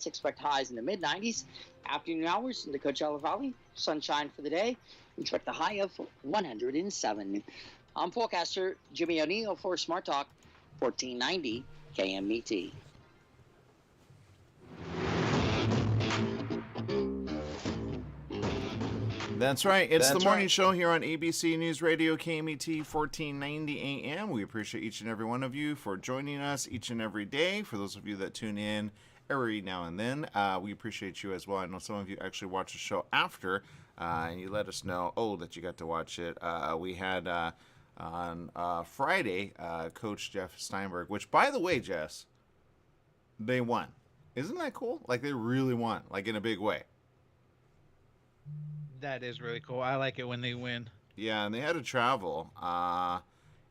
Expect highs in the mid 90s. Afternoon hours in the Coachella Valley, sunshine for the day. Expect a high of 107. I'm forecaster Jimmy O'Neill for Smart Talk 1490 KMET. That's right. It's the morning show here on ABC News Radio KMET 1490 AM. We appreciate each and every one of you for joining us each and every day. For those of you that tune in every now and then, we appreciate you as well. I know some of you actually watch the show after, and you let us know, that you got to watch it. We had on Friday, Coach Jeff Steinberg, which, by the way, Jess, they won. Isn't that cool? Like, they really won, like in a big way. That is really cool. I like it when they win. Yeah, and they had to travel,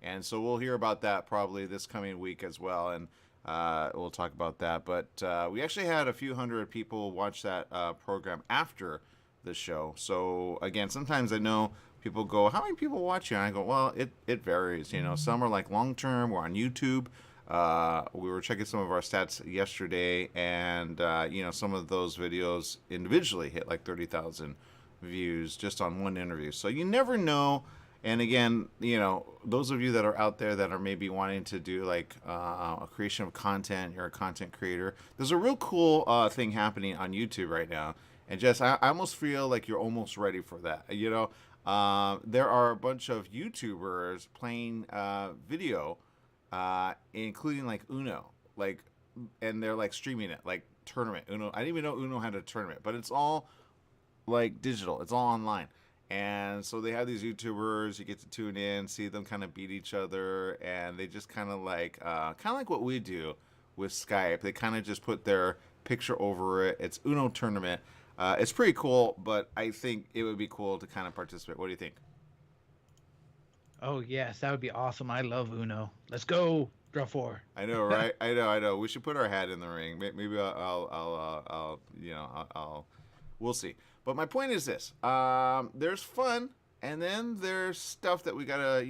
and so we'll hear about that probably this coming week as well, and we'll talk about that. But we actually had a few hundred people watch that program after the show. So again, sometimes I know people go, "How many people watch you?" And I go, "Well, it varies. You know, some are like long term. We're on YouTube. We were checking some of our stats yesterday, and some of those videos individually hit like 30,000 views just on one interview. So you never know. And again, those of you that are out there that are maybe wanting to do like a creation of content, you're a content creator, there's a real cool thing happening on YouTube right now. And Jess, I almost feel like you're almost ready for that. There are a bunch of YouTubers playing video, including like Uno, and they're like streaming it, like tournament Uno. I didn't even know Uno had a tournament, but it's all like digital. It's all online. And so they have these YouTubers, you get to tune in, see them kind of beat each other, and they just kind of like what we do with Skype. They kind of just put their picture over it. It's Uno tournament. It's pretty cool, but I think it would be cool to kind of participate. What do you think? Oh, yes, that would be awesome. I love Uno. Let's go. Draw 4. I know, right? I know. We should put our hat in the ring. Maybe I'll we'll see. But my point is this: there's fun, and then there's stuff that we gotta,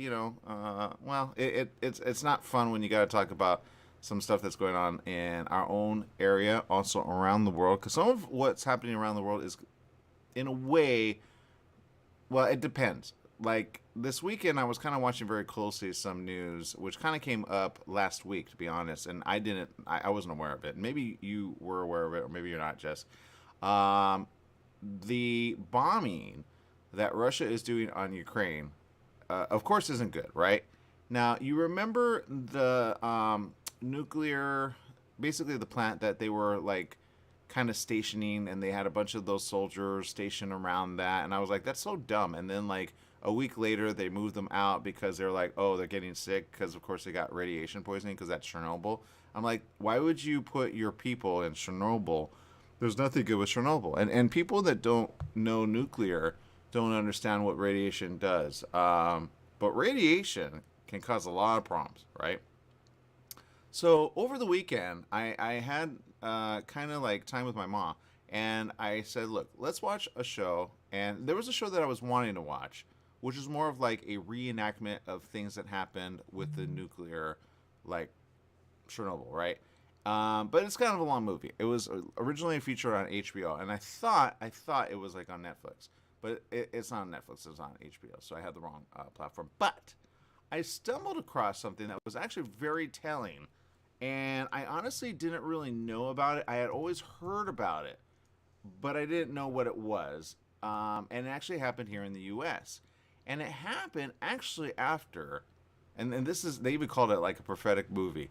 it's not fun when you gotta talk about some stuff that's going on in our own area, also around the world. Because some of what's happening around the world is, in a way, well, it depends. Like this weekend, I was kind of watching very closely some news, which kind of came up last week, to be honest, and I wasn't aware of it. Maybe you were aware of it, or maybe you're not, Jess. The bombing that Russia is doing on Ukraine, of course, isn't good, right? Now, you remember the nuclear, basically the plant that they were like kind of stationing, and they had a bunch of those soldiers stationed around that, and I was like, that's so dumb. And then like a week later, they moved them out because they're like, oh, they're getting sick because, of course, they got radiation poisoning because that's Chernobyl. I'm like, why would you put your people in Chernobyl? There's nothing good with Chernobyl. And people that don't know nuclear don't understand what radiation does. But radiation can cause a lot of problems, right? So over the weekend, I had kind of like time with my mom. And I said, look, let's watch a show. And there was a show that I was wanting to watch, which is more of like a reenactment of things that happened with the nuclear, like Chernobyl, right? But it's kind of a long movie. It was originally featured on HBO, and I thought it was like on Netflix, but it's not on Netflix. It's on HBO, so I had the wrong platform. But I stumbled across something that was actually very telling, and I honestly didn't really know about it. I had always heard about it, but I didn't know what it was. And it actually happened here in the U.S. And it happened actually after, and this is, they even called it like a prophetic movie.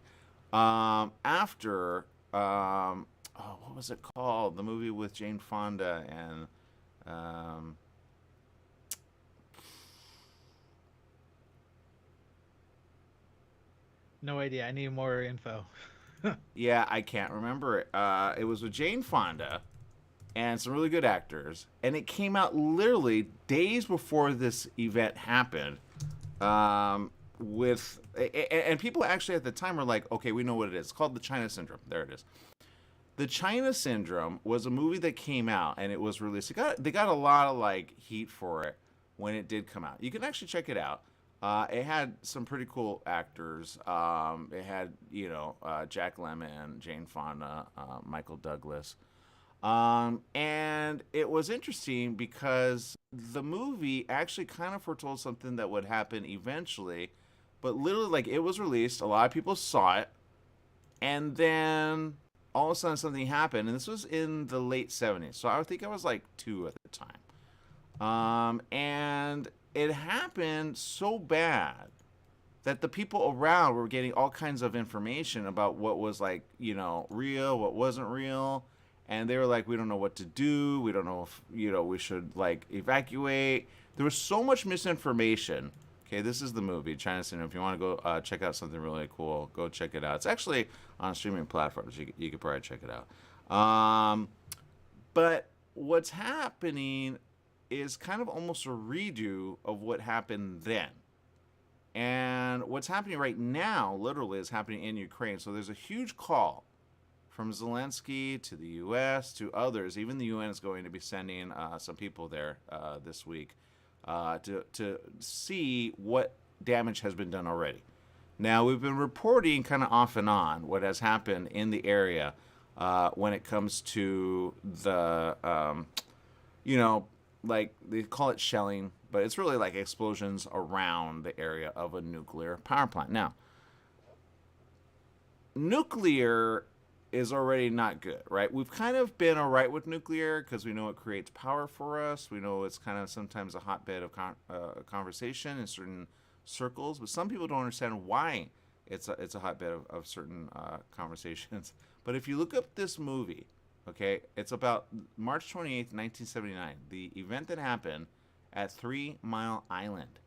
After, what was it called? The movie with Jane Fonda and, No idea. I need more info. yeah, I can't remember it. It was with Jane Fonda and some really good actors, and it came out literally days before this event happened. And people actually at the time were like, okay, we know what it is. It's called the China Syndrome. There it is. The China Syndrome was a movie that came out and it was released. They got a lot of like heat for it when it did come out. You can actually check it out. It had some pretty cool actors. It had, Jack Lemmon, Jane Fonda, Michael Douglas. And it was interesting because the movie actually kind of foretold something that would happen eventually, but literally, like, it was released, a lot of people saw it, and then all of a sudden something happened, and this was in the late 70s, so I think I was like 2 at the time. And it happened so bad that the people around were getting all kinds of information about what was, like, real, what wasn't real. And they were like, we don't know what to do. We don't know if, we should, like, evacuate. There was so much misinformation. Okay, this is the movie, China Cinema. If you want to go check out something really cool, go check it out. It's actually on streaming platforms. You could probably check it out. But what's happening is kind of almost a redo of what happened then. And what's happening right now, literally, is happening in Ukraine. So there's a huge call from Zelensky to the U.S. to others. Even the UN is going to be sending some people there this week to see what damage has been done already. Now, we've been reporting kind of off and on what has happened in the area when it comes to the, like, they call it shelling, but it's really like explosions around the area of a nuclear power plant. Now, nuclear is already not good, right? We've kind of been all right with nuclear because we know it creates power for us. We know it's kind of sometimes a hotbed of conversation in certain circles, but some people don't understand why it's a hotbed of certain conversations. But if you look up this movie, okay, it's about March 28th, 1979, the event that happened at 3 Mile Island.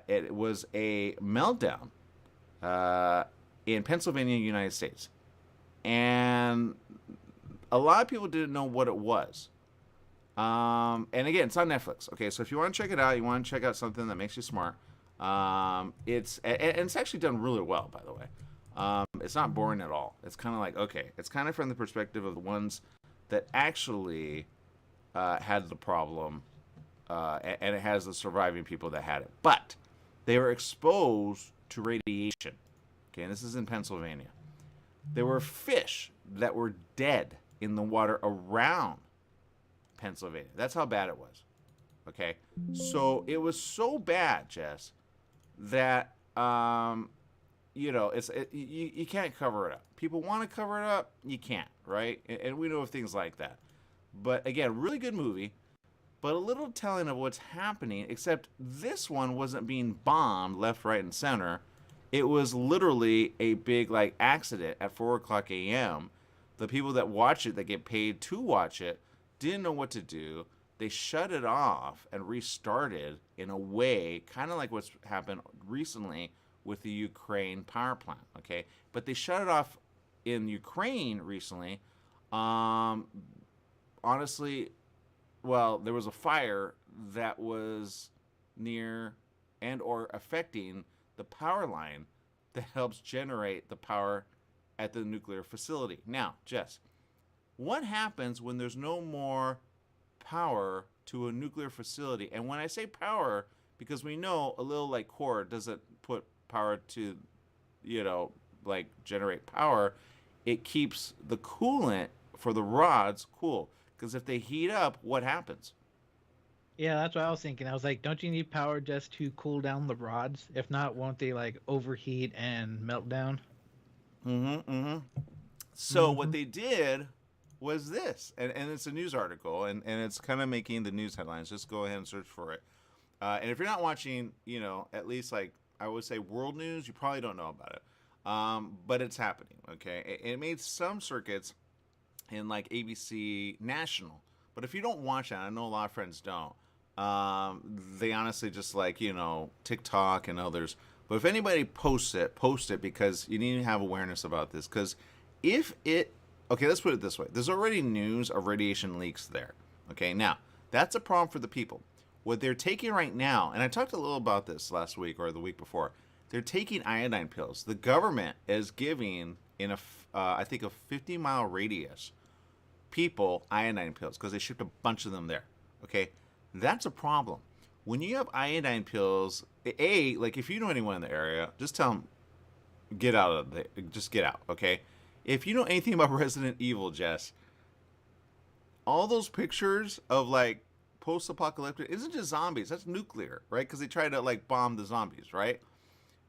It was a meltdown in Pennsylvania, United States. And a lot of people didn't know what it was. And again, it's on Netflix. Okay, so if you want to check it out, you want to check out something that makes you smart. It's actually done really well, by the way. It's not boring at all. It's kind of like, okay, it's kind of from the perspective of the ones that actually had the problem, and it has the surviving people that had it. But they were exposed to radiation. Okay, and this is in Pennsylvania. There were fish that were dead in the water around Pennsylvania. That's how bad it was. Okay, so it was so bad, Jess, that you can't cover it up. People want to cover it up, you can't, right? And we know of things like that. But again, really good movie, but a little telling of what's happening. Except this one wasn't being bombed left, right, and center. It was literally a big, like, accident at 4 o'clock a.m. The people that watch it, that get paid to watch it, didn't know what to do. They shut it off and restarted in a way, kind of like what's happened recently with the Ukraine power plant, okay? But they shut it off in Ukraine recently. Honestly, well, there was a fire that was near and or affecting the power line that helps generate the power at the nuclear facility. Now, Jess, what happens when there's no more power to a nuclear facility? And when I say power, because we know a little, like, cord doesn't put power to, like, generate power. It keeps the coolant for the rods cool. Because if they heat up, what happens? Yeah, that's what I was thinking. I was like, don't you need power just to cool down the rods? If not, won't they like overheat and melt down? So what they did was this, and it's a news article, and it's kind of making the news headlines. Just go ahead and search for it. And if you're not watching, at least, like, I would say world news, you probably don't know about it. But it's happening, okay? It made some circuits in, like, ABC National. But if you don't watch that, I know a lot of friends don't. They honestly just, like, TikTok and others. But if anybody post it because you need to have awareness about this. Because okay, let's put it this way. There's already news of radiation leaks there. Okay, now, that's a problem for the people. What they're taking right now, and I talked a little about this last week or the week before, they're taking iodine pills. The government is giving, in I think a 50-mile radius, people iodine pills because they shipped a bunch of them there. Okay, that's a problem. When you have iodine pills, like if you know anyone in the area, just tell them get out of the, just get out, okay? If you know anything about Resident Evil, Jess, all those pictures of like post-apocalyptic isn't just zombies. That's nuclear, right? Because they try to like bomb the zombies, right?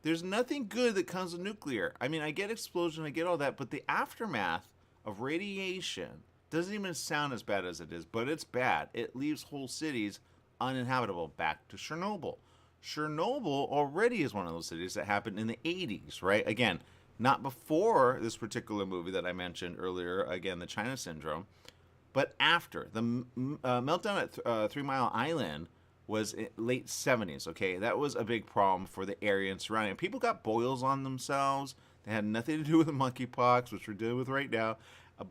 There's nothing good that comes with nuclear. I mean, I get explosion, I get all that, but the aftermath of radiation doesn't even sound as bad as it is, but it's bad. It leaves whole cities uninhabitable. Back to Chernobyl. Chernobyl already is one of those cities that happened in the 80s, right? Again, not before this particular movie that I mentioned earlier, again, the China Syndrome, but after. The meltdown at 3 Mile Island was in late 70s, okay? That was a big problem for the area and surrounding. People got boils on themselves. They had nothing to do with the monkeypox, which we're dealing with right now.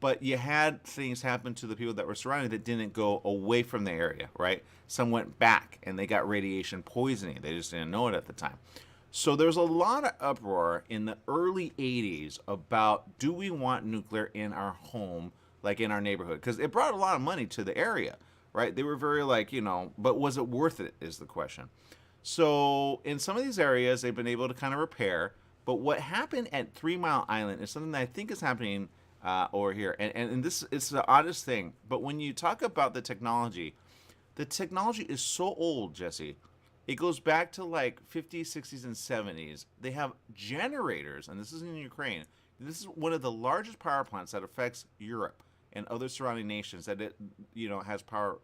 But you had things happen to the people that were surrounding that didn't go away from the area, right? Some went back and they got radiation poisoning. They just didn't know it at the time. So there's a lot of uproar in the early 80s about, do we want nuclear in our home, like in our neighborhood? Because it brought a lot of money to the area, right? They were very like, but was it worth it is the question. So in some of these areas, they've been able to kind of repair. But what happened at 3 Mile Island is something that I think is happening over here. And this is the oddest thing. But when you talk about the technology is so old, Jesse. It goes back to like 50s, 60s, and 70s. They have generators, and this is in Ukraine. This is one of the largest power plants that affects Europe and other surrounding nations that it, has power,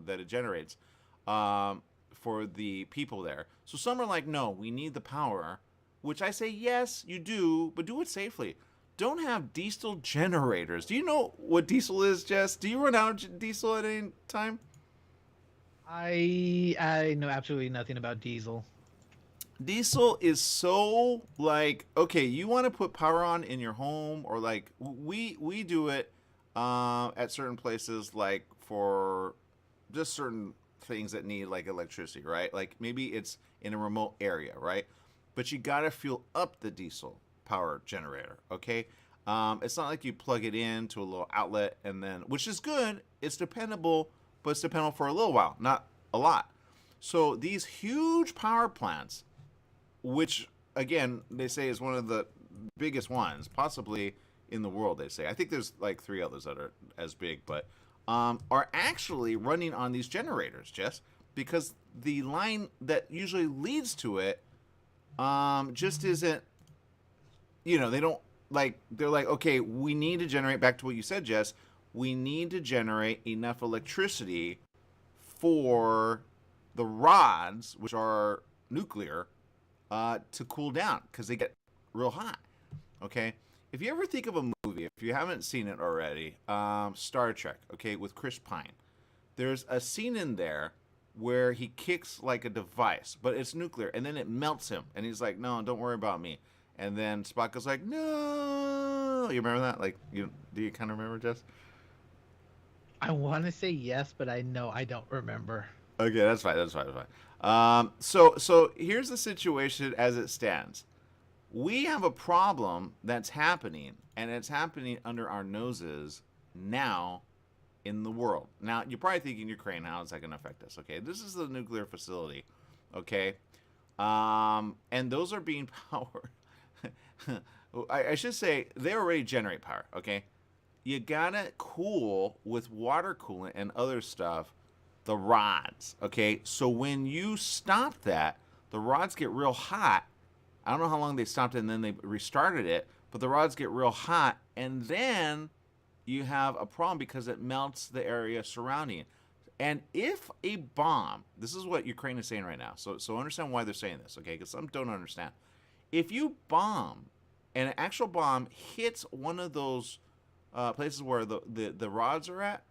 that it generates for the people there. So some are like, no, we need the power, which I say, yes, you do, but do it safely. Don't have diesel generators. Do you know what diesel is, Jess? Do you run out of diesel at any time? I know absolutely nothing about diesel. Diesel is so like, okay, you want to put power on in your home, or like we do it at certain places, like for just certain things that need like electricity, right? Like maybe it's in a remote area, right? But you gotta fuel up the diesel power generator, okay? It's not like you plug it into a little outlet and then, which is good, it's dependable, but it's dependable for a little while, not a lot. So these huge power plants, which again they say is one of the biggest ones, possibly in the world. They say, I think there's like 3 others that are as big, but are actually running on these generators, Jess, because the line that usually leads to it just isn't. They don't like. They're like, okay, we need to generate. Back to what you said, Jess. We need to generate enough electricity for the rods, which are nuclear, to cool down because they get real hot. Okay, if you ever think of a movie, if you haven't seen it already, Star Trek, okay, with Chris Pine, there's a scene in there where he kicks like a device, but it's nuclear, and then it melts him, and he's like, "No, don't worry about me." And then Spock goes like, "No," you remember that? Like, do you kind of remember, Jess? I want to say yes, but I know I don't remember. Okay, that's fine. That's fine. That's fine. So here's the situation as it stands. We have a problem that's happening, and it's happening under our noses now in the world. Now, you're probably thinking, Ukraine, how is that going to affect us? Okay, this is the nuclear facility, okay? And those are being powered. I should say, they already generate power, okay? You gotta cool with water coolant and other stuff the rods, okay? So when you stop that, the rods get real hot. I don't know how long they stopped it and then they restarted it, but the rods get real hot, and then you have a problem because it melts the area surrounding it. And if a bomb, this is what Ukraine is saying right now, so understand why they're saying this, okay? Because some don't understand. If you bomb, and an actual bomb hits one of those places where the rods are at,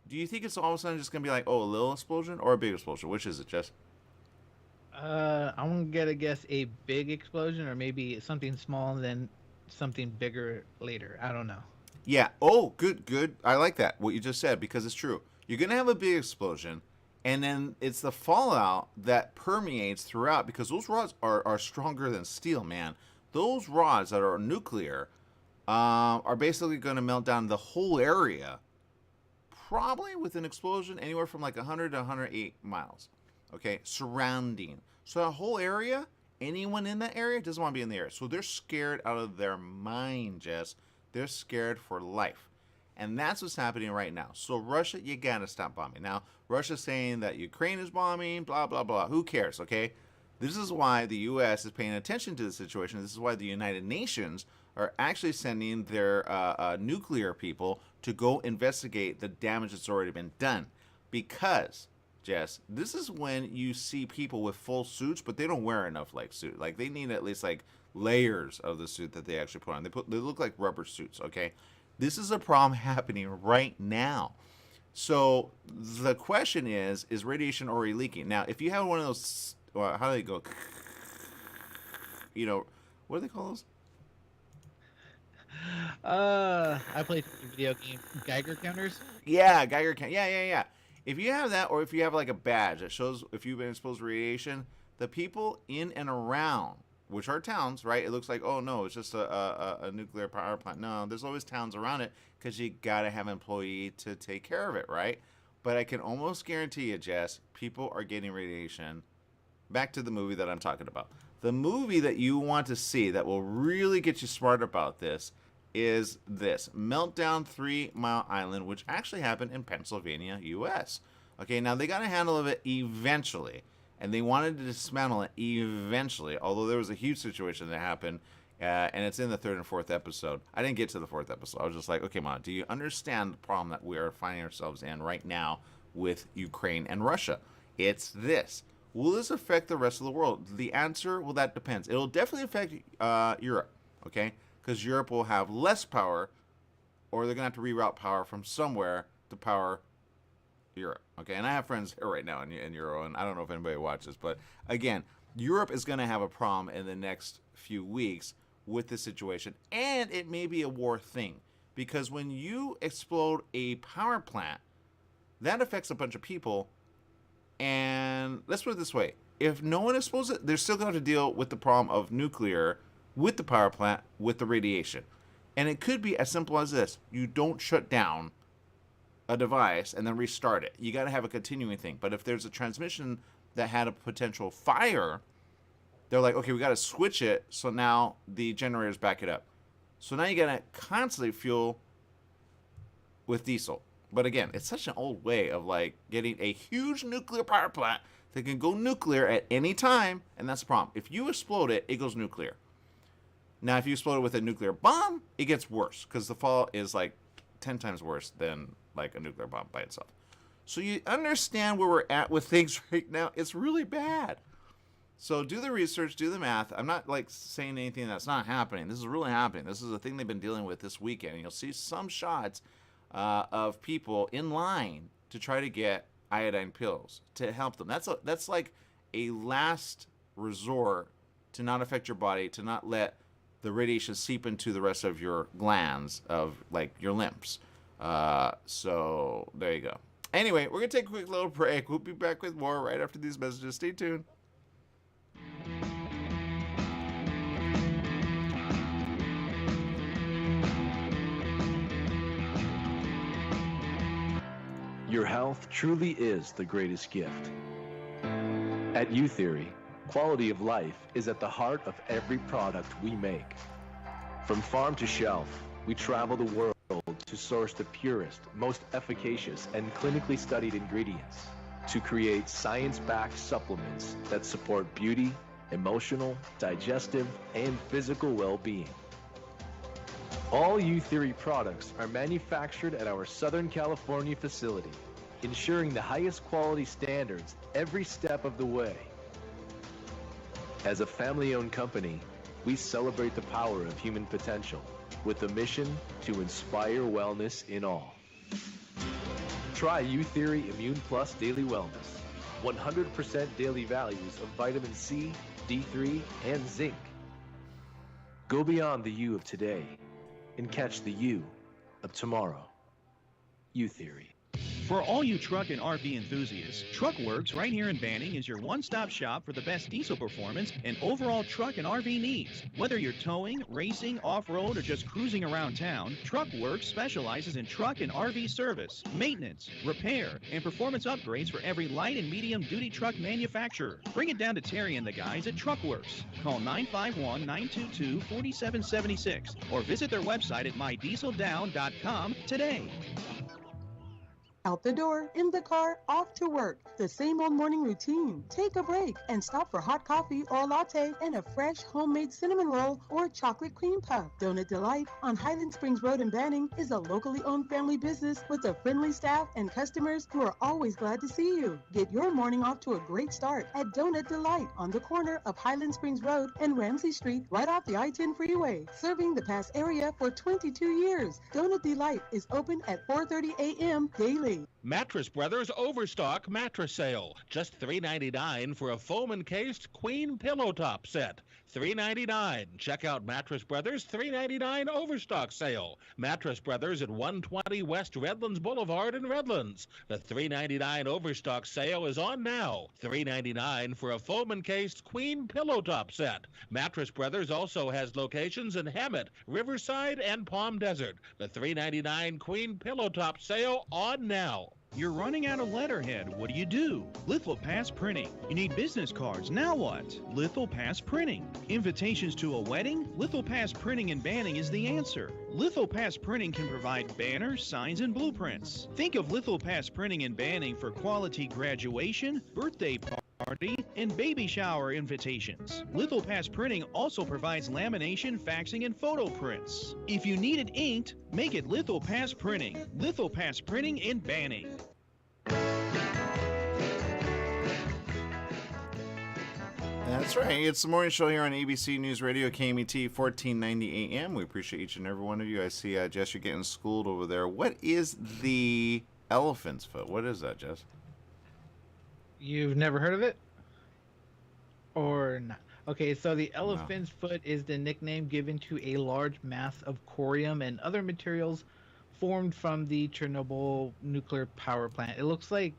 do you think it's all of a sudden just going to be like, oh, a little explosion or a big explosion? Which is it, Jess? I'm gonna guess a big explosion, or maybe something small and then something bigger later. I don't know. Yeah. Oh, good. I like that, what you just said, because it's true. You're going to have a big explosion, and then it's the fallout that permeates throughout, because those rods are stronger than steel, man. Those rods that are nuclear are basically going to melt down the whole area probably with an explosion anywhere from like 100 to 108 miles, okay, surrounding. So that whole area, anyone in that area doesn't want to be in the area. So they're scared out of their mind, Jess. They're scared for life. And that's what's happening right now. So Russia, you gotta stop bombing. Now, Russia's saying that Ukraine is bombing, blah, blah, blah. Who cares, okay? This is why the U.S. is paying attention to the situation. This is why the United Nations are actually sending their nuclear people to go investigate the damage that's already been done. Because, Jess, this is when you see people with full suits, but they don't wear enough like suit. Like, they need at least like layers of the suit that they actually put on. They look like rubber suits, okay? This is a problem happening right now. So the question is radiation already leaking? Now, if you have one of those, how do they go? You know, what do they call those? I played video game Geiger counters. Yeah, Geiger count. Yeah. If you have that, or if you have like a badge that shows if you've been exposed to radiation, the people in and around, which are towns, right? It looks like, oh no, it's just a nuclear power plant. No, there's always towns around it because you gotta have an employee to take care of it, right? But I can almost guarantee you, Jess, people are getting radiation. Back to the movie that I'm talking about. The movie that you want to see that will really get you smart about this is this Meltdown 3 Mile Island, which actually happened in Pennsylvania, U.S. Okay, now they got a handle of it eventually, and they wanted to dismantle it eventually, although there was a huge situation that happened, and it's in the 3rd and 4th episode. I didn't get to the 4th episode. I was just like, okay, Mom, do you understand the problem that we are finding ourselves in right now with Ukraine and Russia? It's this. Will this affect the rest of the world? The answer, well, that depends. It'll definitely affect Europe, okay? Because Europe will have less power, or they're going to have to reroute power from somewhere to power Europe, okay? And I have friends here right now in Euro, and I don't know if anybody watches, but again, Europe is going to have a problem in the next few weeks with this situation, and it may be a war thing, because when you explode a power plant, that affects a bunch of people. And let's put it this way. If no one explodes it, they're still going to have to deal with the problem of nuclear, with the power plant, with the radiation. And it could be as simple as this. You don't shut down a device and then restart it. You got to have a continuing thing. But if there's a transmission that had a potential fire, they're like, okay, we got to switch it so now the generators back it up. So now you got to constantly fuel with diesel. But again, it's such an old way of like getting a huge nuclear power plant that can go nuclear at any time, and that's the problem. If you explode it, it goes nuclear. Now, if you explode it with a nuclear bomb, it gets worse because the fall is like 10 times worse than like a nuclear bomb by itself. So you understand where we're at with things right now. It's really bad. So do the research, do the math. I'm not like saying anything that's not happening. This is really happening. This is a thing they've been dealing with this weekend. And you'll see some shots of people in line to try to get iodine pills to help them. That's like a last resort to not affect your body, to not let the radiation seep into the rest of your glands of like your limbs. So there you go. Anyway, we're gonna take a quick little break. We'll be back with more right after these messages. Stay tuned. Your health truly is the greatest gift. At U-Theory, quality of life is at the heart of every product we make. From farm to shelf, we travel the world to source the purest, most efficacious, and clinically studied ingredients to create science-backed supplements that support beauty, emotional, digestive, and physical well-being. All U-Theory products are manufactured at our Southern California facility, ensuring the highest quality standards every step of the way. As a family-owned company, we celebrate the power of human potential with a mission to inspire wellness in all. Try U-Theory Immune Plus Daily Wellness. 100% daily values of vitamin C, D3, and zinc. Go beyond the you of today and catch the you of tomorrow. U-Theory. For all you truck and RV enthusiasts, TruckWorks right here in Banning is your one-stop shop for the best diesel performance and overall truck and RV needs. Whether you're towing, racing, off-road, or just cruising around town, TruckWorks specializes in truck and RV service, maintenance, repair, and performance upgrades for every light and medium-duty truck manufacturer. Bring it down to Terry and the guys at TruckWorks. Call 951-922-4776 or visit their website at mydieseldown.com today. Out the door, in the car, off to work. The same old morning routine. Take a break and stop for hot coffee or a latte and a fresh homemade cinnamon roll or chocolate cream puff. Donut Delight on Highland Springs Road in Banning is a locally owned family business with a friendly staff and customers who are always glad to see you. Get your morning off to a great start at Donut Delight on the corner of Highland Springs Road and Ramsey Street right off the I-10 freeway. Serving the Pass area for 22 years. Donut Delight is open at 4:30 a.m. daily. Mattress Brothers Overstock Mattress Sale. Just $3.99 for a foam-encased queen pillow top set. $3.99. Check out Mattress Brothers $3.99 Overstock Sale. Mattress Brothers at 120 West Redlands Boulevard in Redlands. The $3.99 Overstock Sale is on now. $3.99 for a foam-encased queen pillow top set. Mattress Brothers also has locations in Hemet, Riverside, and Palm Desert. The $3.99 queen pillow top sale on now. You're running out of letterhead. What do? Lithopass Printing. You need business cards. Now what? Lithopass Printing. Invitations to a wedding? Lithopass Printing and Banning is the answer. Lithopass Printing can provide banners, signs, and blueprints. Think of Lithopass Printing and Banning for quality graduation, birthday party, and baby shower invitations. Lithopass Printing also provides lamination, faxing, and photo prints. If you need it inked, make it Lithopass Printing. Lithopass Printing in Banning. That's right. It's the morning show here on ABC News Radio, KMET 1490 AM. We appreciate each and every one of you. I see, Jess, you're getting schooled over there. What is the elephant's foot? What is that, Jess? You've never heard of it? Or not? Okay, so the elephant's foot is the nickname given to a large mass of corium and other materials formed from the Chernobyl nuclear power plant. It looks like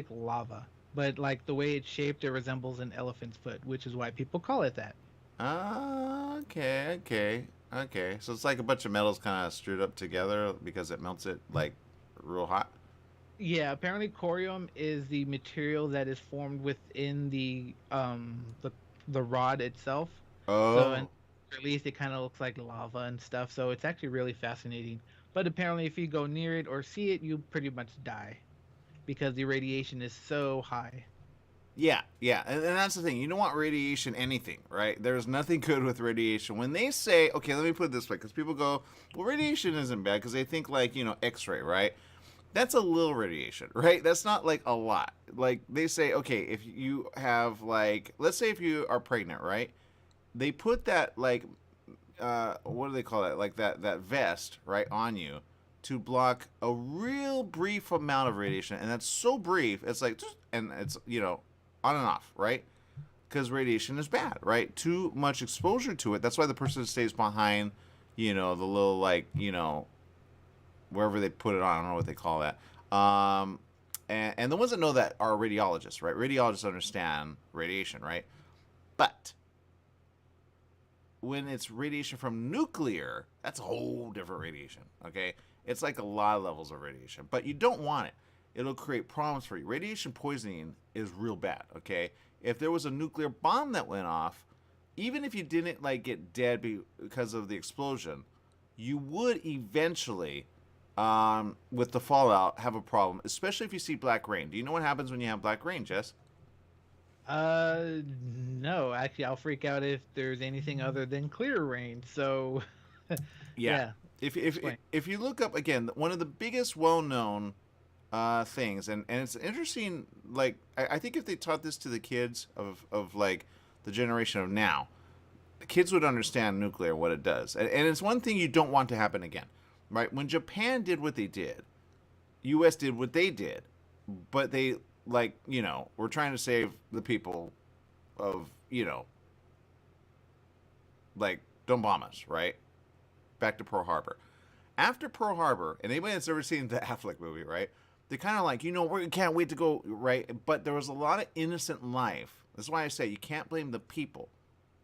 lava, but like the way it's shaped, it resembles an elephant's foot, which is why people call it that. Okay. So it's like a bunch of metals kind of screwed up together because it melts it like real hot. Yeah, apparently corium is the material that is formed within the rod itself. Oh. So at least it kind of looks like lava and stuff. So it's actually really fascinating. But apparently, if you go near it or see it, you pretty much die because the radiation is so high. Yeah, and that's the thing. You don't want radiation anything, right? There's nothing good with radiation. When they say, okay, let me put it this way, because people go, well, radiation isn't bad because they think like, X-ray, right? That's a little radiation, right? That's not like a lot. Like they say, okay, if you have like, let's say if you are pregnant, right? They put that like, what do they call that? Like that vest, right, on you to block a real brief amount of radiation. And that's so brief, it's like, and it's, on and off, right? Because radiation is bad, right? Too much exposure to it. That's why the person stays behind, the little like, wherever they put it on. I don't know what they call that. And the ones that know that are radiologists, right? Radiologists understand radiation, right? But when it's radiation from nuclear, that's a whole different radiation, okay? It's like a lot of levels of radiation, but you don't want it. It'll create problems for you. Radiation poisoning is real bad, okay? If there was a nuclear bomb that went off, even if you didn't like get dead because of the explosion, you would eventually, with the fallout, have a problem, especially if you see black rain. Do you know what happens when you have black rain, Jess? No, actually, I'll freak out if there's anything other than clear rain. So, yeah. If you look up again, one of the biggest well-known things, and it's interesting. Like I think if they taught this to the kids of like the generation of now, the kids would understand nuclear, what it does, and it's one thing you don't want to happen again, right? When Japan did what they did, U.S. did what they did, but they we're trying to save the people of like don't bomb us, right? Back to Pearl Harbor. After Pearl Harbor, and anybody that's ever seen the Affleck movie, right? They're kind of like, we can't wait to go, right? But there was a lot of innocent life. That's why I say you can't blame the people,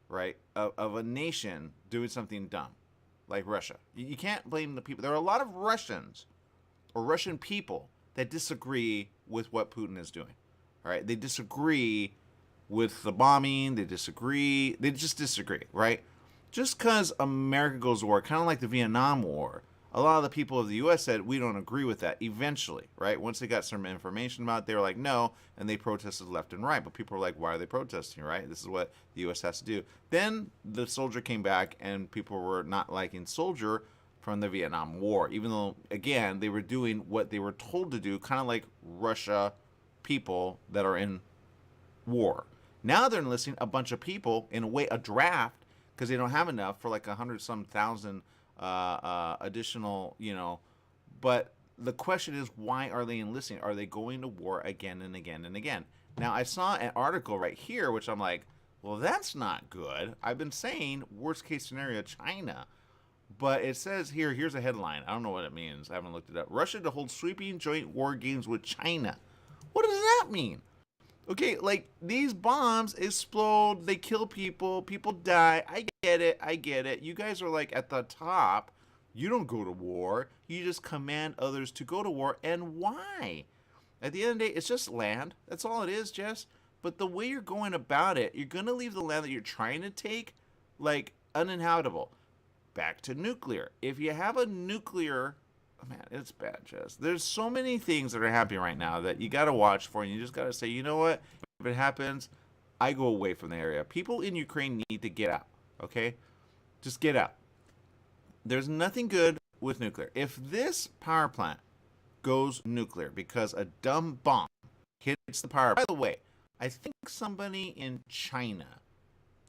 right, of a nation doing something dumb, like Russia. You can't blame the people. There are a lot of Russians or Russian people that disagree with what Putin is doing, all right? They disagree with the bombing. They just disagree, right? Just because America goes to war, kind of like the Vietnam War, a lot of the people of the U.S. said, we don't agree with that eventually, right? Once they got some information about it, they were like, no, and they protested left and right. But people were like, why are they protesting, right? This is what the U.S. has to do. Then the soldier came back, and people were not liking soldier from the Vietnam War, even though, again, they were doing what they were told to do, kind of like Russia people that are in war. Now they're enlisting a bunch of people, in a way, a draft, because they don't have enough for like 100-some thousand additional, but the question is, why are they enlisting? Are they going to war again and again and again? Now, I saw an article right here, which I'm like, well, that's not good. I've been saying worst case scenario, China, but it says here's a headline. I don't know what it means. I haven't looked it up. Russia to hold sweeping joint war games with China. What does that mean? Okay, like, these bombs explode, they kill people, people die. I get it. You guys are, like, at the top. You don't go to war. You just command others to go to war. And why? At the end of the day, it's just land. That's all it is, Jess. But the way you're going about it, you're going to leave the land that you're trying to take, like, uninhabitable. Back to nuclear. If you have a nuclear... Man, it's bad, Jess. There's so many things that are happening right now that you got to watch for, and you just got to say, you know what? If it happens, I go away from the area. People in Ukraine need to get out, okay? Just get out. There's nothing good with nuclear. If this power plant goes nuclear because a dumb bomb hits the power... By the way, I think somebody in China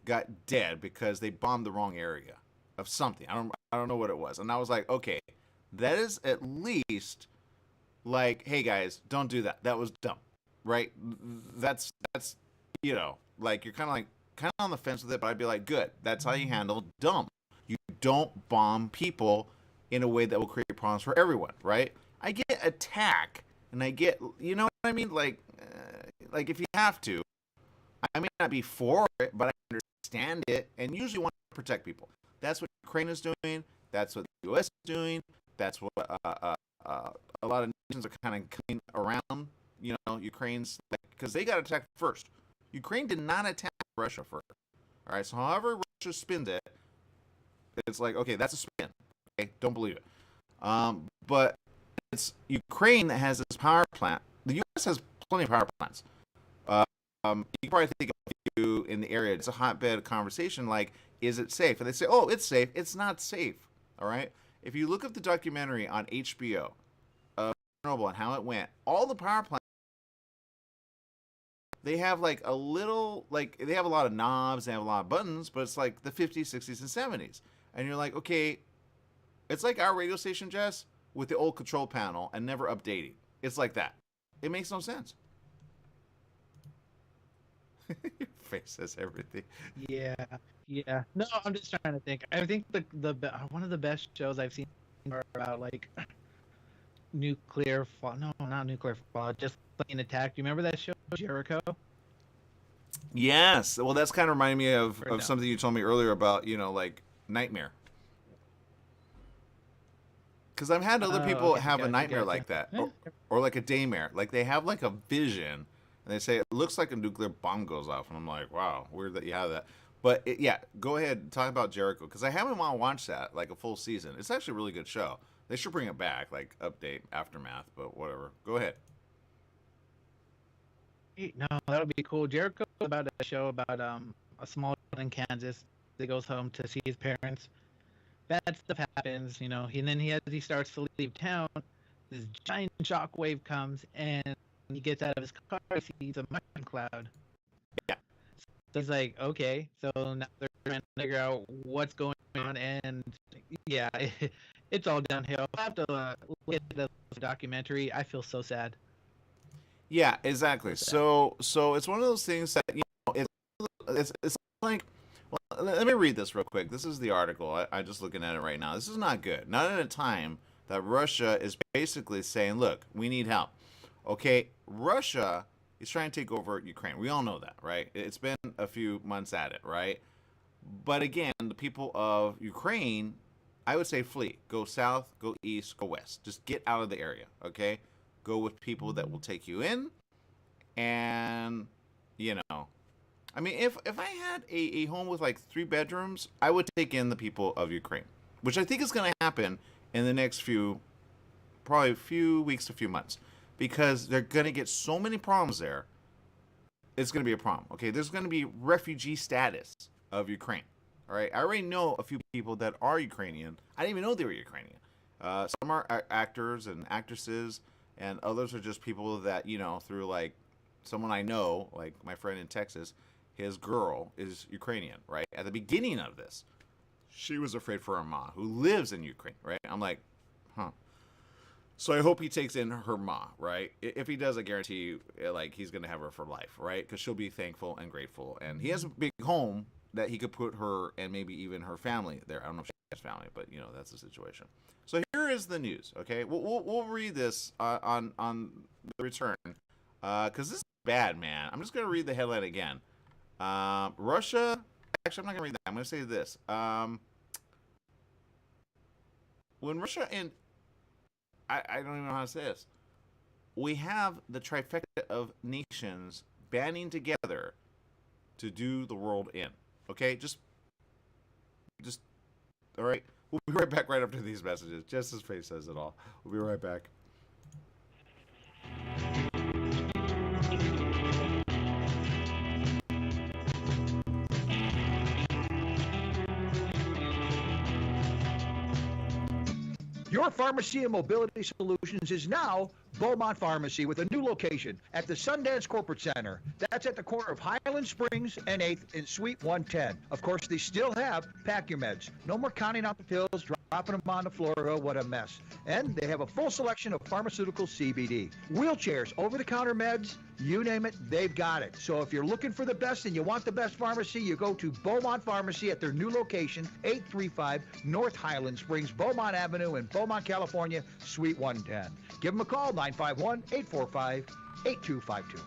got dead because they bombed the wrong area of something. I don't know what it was. And I was like, okay... That is at least like, hey guys, don't do that. That was dumb, right? That's like you're kind of on the fence with it, but I'd be like, good. That's how you handle dumb. You don't bomb people in a way that will create problems for everyone, right? I get attack, and I get, you know what I mean? Like if you have to, I may not be for it, but I understand it, and usually want to protect people. That's what Ukraine is doing. That's what the U.S. is doing. That's what a lot of nations are kind of coming around, Ukraine's, because they got attacked first. Ukraine did not attack Russia first. All right, so however Russia spins it, it's like, okay, that's a spin. Okay, don't believe it. But it's Ukraine that has this power plant. The U.S. has plenty of power plants. You can probably think of a few in the area. It's a hotbed conversation like, is it safe? And they say, oh, it's safe. It's not safe. All right? If you look up the documentary on HBO of Chernobyl and how it went, all the power plants, they have like a little, like, they have a lot of knobs, they have a lot of buttons, but it's like the 50s, 60s, and 70s. And you're like, okay, it's like our radio station, Jess, with the old control panel and never updating. It's like that. It makes no sense. Your face says everything. Yeah. No, I'm just trying to think. I think the one of the best shows I've seen are about like nuclear fall. No, not nuclear fall. Just being attacked. You remember that show, Jericho? Yes. Well, that's kind of reminding me of something you told me earlier about, like Nightmare. Because I've had other people have a nightmare like that, or like a daymare. Like they have like a vision, and they say it looks like a nuclear bomb goes off, and I'm like, wow, weird that you have that. But yeah, go ahead and talk about Jericho, because I haven't want to watch that like a full season. It's actually a really good show. They should bring it back, like update, aftermath, but whatever. Go ahead. No, that'll be cool. Jericho is about a show about a small town in Kansas that goes home to see his parents. Bad stuff happens, and then as he starts to leave town, this giant shockwave comes, and he gets out of his car, he sees a mushroom cloud. Yeah. So he's like, okay, so now they're trying to figure out what's going on, and yeah, it's all downhill. I have to look at the documentary. I feel so sad. Yeah, exactly. So it's one of those things that it's like. Well, let me read this real quick. This is the article. I'm just looking at it right now. This is not good. Not at a time that Russia is basically saying, look, we need help. Okay, Russia is trying to take over Ukraine. We all know that, right? It's been a few months at it, right? But again, the people of Ukraine, I would say flee. Go south, go east, go west. Just get out of the area, okay? Go with people that will take you in. And, I mean, if I had a home with like 3 bedrooms, I would take in the people of Ukraine, which I think is going to happen in the next probably a few weeks to a few months, because they're going to get so many problems there. It's going to be a problem, okay? There's going to be refugee status of Ukraine, all right? I already know a few people that are Ukrainian. I didn't even know they were Ukrainian. Some are actors and actresses, and others are just people that, through like someone I know, like my friend in Texas, his girl is Ukrainian, right? At the beginning of this, she was afraid for her ma, who lives in Ukraine, right? I'm like, huh. So I hope he takes in her ma, right? If he does, I guarantee you, like, he's going to have her for life, right? Because she'll be thankful and grateful. And he has a big home that he could put her and maybe even her family there. I don't know if she has family, but, that's the situation. So here is the news, okay? We'll read this on the return, because this is bad, man. I'm just going to read the headline again. Russia... Actually, I'm not going to read that. I'm going to say this. When Russia and... I don't even know how to say this. We have the trifecta of nations banding together to do the world in. Okay? Just... All right? We'll be right back right after these messages. Just as Faith says it all. We'll be right back. Your Pharmacy and Mobility Solutions is now Beaumont Pharmacy with a new location at the Sundance Corporate Center. That's at the corner of Highland Springs and 8th in Suite 110. Of course, they still have Pack Your Meds. No more counting out the pills, dropping them on the floor. Oh, what a mess. And they have a full selection of pharmaceutical CBD. Wheelchairs, over-the-counter meds, you name it, they've got it. So if you're looking for the best and you want the best pharmacy, you go to Beaumont Pharmacy at their new location, 835 North Highland Springs, Beaumont Avenue in Beaumont, California, Suite 110. Give them a call, 951-845-8252.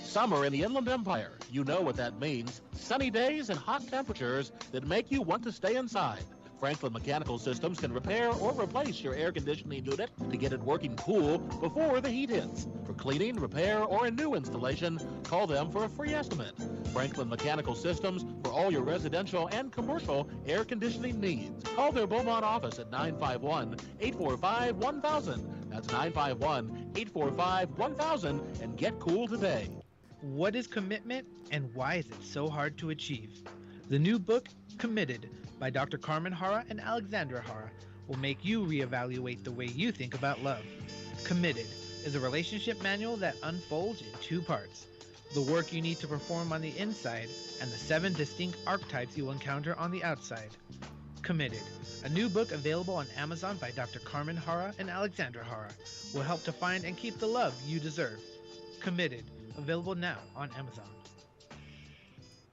Summer in the Inland Empire. You know what that means. Sunny days and hot temperatures that make you want to stay inside. Franklin Mechanical Systems can repair or replace your air conditioning unit to get it working cool before the heat hits. For cleaning, repair, or a new installation, call them for a free estimate. Franklin Mechanical Systems for all your residential and commercial air conditioning needs. Call their Beaumont office at 951-845-1000. That's 951-845-1000 and get cool today. What is commitment and why is it so hard to achieve? The new book, Committed, by Dr. Carmen Hara and Alexandra Hara, will make you reevaluate the way you think about love. Committed is a relationship manual that unfolds in 2 parts: the work you need to perform on the inside and the 7 distinct archetypes you will encounter on the outside. Committed, a new book available on Amazon by Dr. Carmen Hara and Alexandra Hara, will help to find and keep the love you deserve. Committed, available now on Amazon.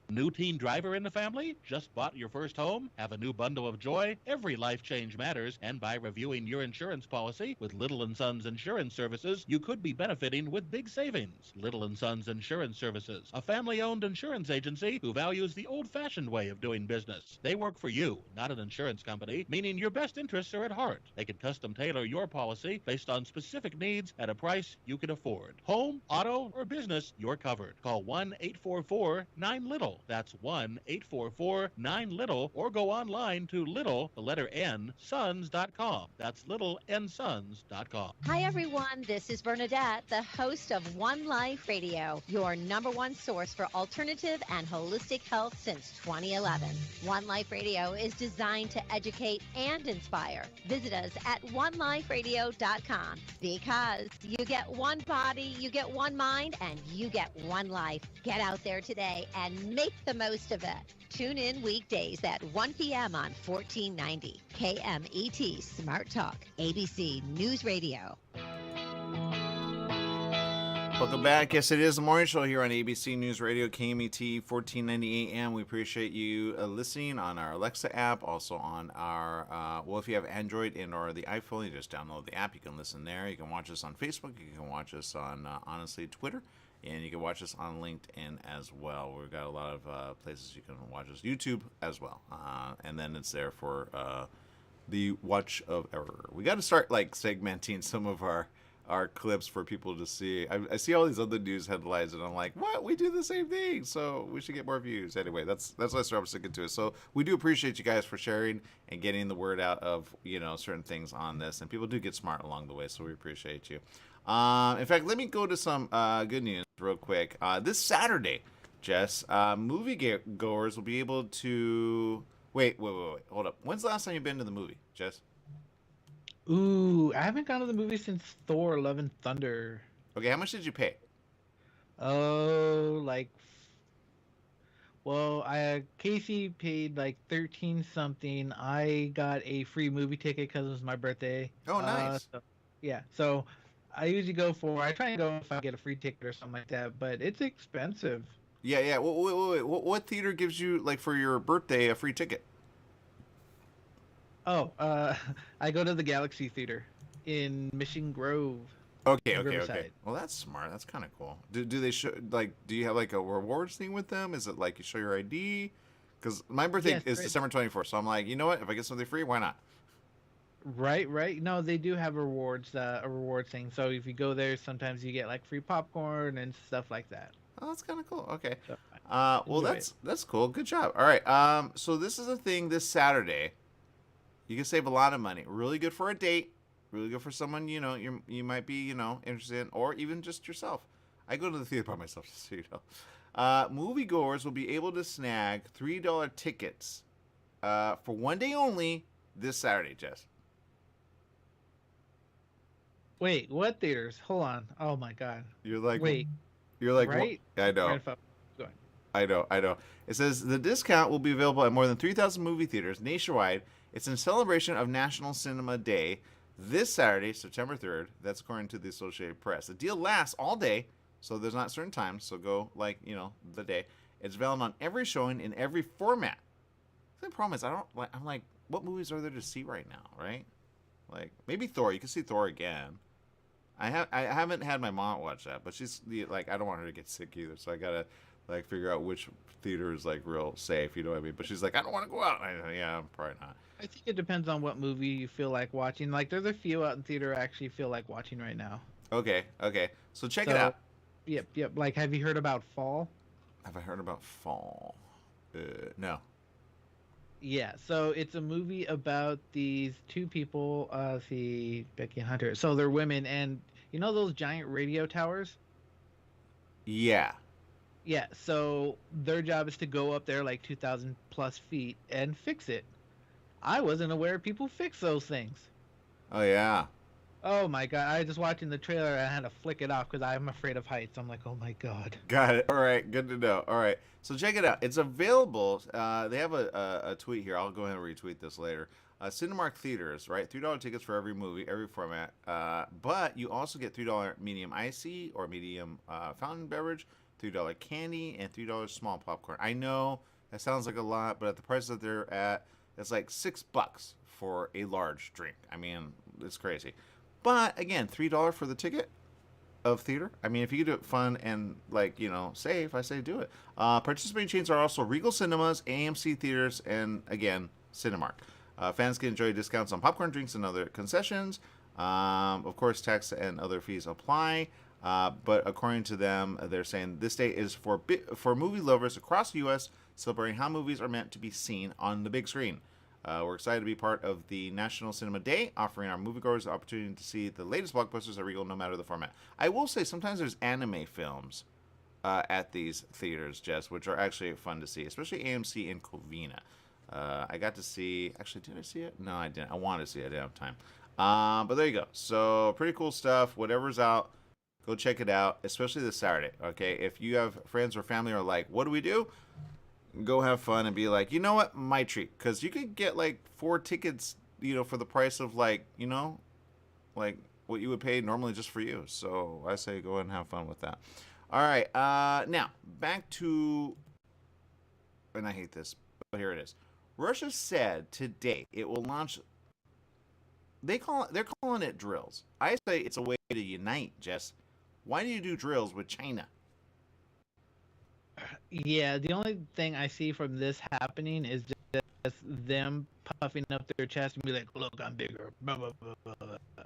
New teen driver in the family? Just bought your first home? Have a new bundle of joy? Every life change matters, and by reviewing your insurance policy with Little & Sons Insurance Services, you could be benefiting with big savings. Little & Sons Insurance Services, a family-owned insurance agency who values the old-fashioned way of doing business. They work for you, not an insurance company, meaning your best interests are at heart. They can custom tailor your policy based on specific needs at a price you can afford. Home, auto, or business, you're covered. Call 1-844-9-LITTLE. That's 1-844-9-LITTLE, or go online to little, the letter N, sons.com. That's littlensons.com. Hi, everyone. This is Bernadette, the host of One Life Radio, your #1 source for alternative and holistic health since 2011. One Life Radio is designed to educate and inspire. Visit us at oneliferadio.com, because you get one body, you get one mind, and you get one life. Get out there today and make the most of it. Tune in weekdays at 1 p.m. on 1490 KMET Smart Talk, ABC News Radio. Welcome back. Yes, it is the morning show here on ABC News Radio, KMET 1490 AM. We appreciate you listening on our Alexa app, also on our, well, if you have Android and or the iPhone, you just download the app. You can listen there. You can watch us on Facebook. You can watch us on, honestly, Twitter. And you can watch us on LinkedIn as well. We've got a lot of places you can watch us. YouTube as well. And then it's there for the watch of error. We got to start, like, segmenting some of our clips for people to see. I see all these other news headlines and I'm like, what? We do the same thing, so we should get more views. Anyway, that's what I'm sticking to it. So we do appreciate you guys for sharing and getting the word out of, you know, certain things on this, and people do get smart along the way, so we appreciate you. In fact, let me go to some good news real quick. This Saturday, Jess, movie goers will be able to wait, hold up. When's the last time you've been to the movie, Jess? Ooh, I haven't gone to the movie since Thor: Love and Thunder. Okay, how much did you pay? Oh, Casey paid like 13 something. I got a free movie ticket because it was my birthday. Oh, nice. So I usually I try and go if I get a free ticket or something like that, but it's expensive. Yeah. Wait. What theater gives you, like, for your birthday, a free ticket? Oh, I go to the Galaxy Theater in Mission Grove. Okay. Well, that's smart. That's kind of cool. Do they show, like, do you have like a rewards thing with them? Is it like you show your ID? Because my birthday is December 24th, so I'm like, you know what? If I get something free, why not? Right. No, they do have rewards, a reward thing. So if you go there, sometimes you get like free popcorn and stuff like that. Oh, that's kind of cool. Okay. So, well, that's cool. Good job. All right. So this is a thing this Saturday. You can save a lot of money. Really good for a date. Really good for someone, you know, you might be, you know, interested in, or even just yourself. I go to the theater by myself, just so you know. Moviegoers will be able to snag $3 tickets for one day only this Saturday, Jess. Wait, what theaters? Hold on. Oh my God. You're like, right? Well, I know. I know. It says the discount will be available at more than 3,000 movie theaters nationwide. It's in celebration of National Cinema Day this Saturday, September 3rd. That's according to the Associated Press. The deal lasts all day, so there's not certain times. So go, like, you know, the day. It's available on every showing in every format. The problem is, I'm like, what movies are there to see right now, right? Like, maybe Thor. You can see Thor again. I haven't had my mom watch that, but she's like, I don't want her to get sick either, so I gotta like figure out which theater is like real safe. You know what I mean? But she's like, I don't want to go out. Yeah, probably not. I think it depends on what movie you feel like watching. Like, there's a few out in theater I actually feel like watching right now. Okay. So check it out. Yep. Like, have you heard about Fall? Have I heard about Fall? No. Yeah, so it's a movie about these two people, Becky and Hunter. So they're women, and you know those giant radio towers? Yeah. Yeah, so their job is to go up there like 2,000 plus feet and fix it. I wasn't aware people fix those things. Oh, yeah. Oh, my God. I was just watching the trailer and I had to flick it off because I'm afraid of heights. I'm like, oh, my God. Got it. All right. Good to know. All right. So check it out. It's available. They have a tweet here. I'll go ahead and retweet this later. Cinemark Theaters, right? $3 tickets for every movie, every format. But you also get $3 medium icy or medium fountain beverage, $3 candy, and $3 small popcorn. I know that sounds like a lot, but at the prices that they're at, it's like $6 for a large drink. I mean, it's crazy. But again, $3 for the ticket of theater. I mean, if you can do it fun and, like, you know, safe, I say do it. Participating chains are also Regal Cinemas, AMC Theaters, and again, Cinemark. Fans can enjoy discounts on popcorn, drinks, and other concessions. Of course, tax and other fees apply. But according to them, they're saying this day is for movie lovers across the U.S. celebrating how movies are meant to be seen on the big screen. We're excited to be part of the National Cinema Day, offering our moviegoers the opportunity to see the latest blockbusters at Regal, no matter the format. I will say sometimes there's anime films at these theaters, Jess, which are actually fun to see, especially AMC in Covina. I got to see... Actually, did I see it? No, I didn't. I wanted to see it. I didn't have time. But there you go. So, pretty cool stuff. Whatever's out, go check it out, especially this Saturday, okay? If you have friends or family who are like, what do we do? Go have fun and be like, you know what? My treat. Because you could get, like, 4 tickets, you know, for the price of, like, you know, like, what you would pay normally just for you. So I say go ahead and have fun with that. All right. Now back to, and I hate this, but here it is. Russia said today it will launch. They're calling it drills. I say it's a way to unite. Jess, why do you do drills with China? Yeah, the only thing I see from this happening is just them puffing up their chest and be like, "Look, I'm bigger." Blah, blah, blah, blah, blah.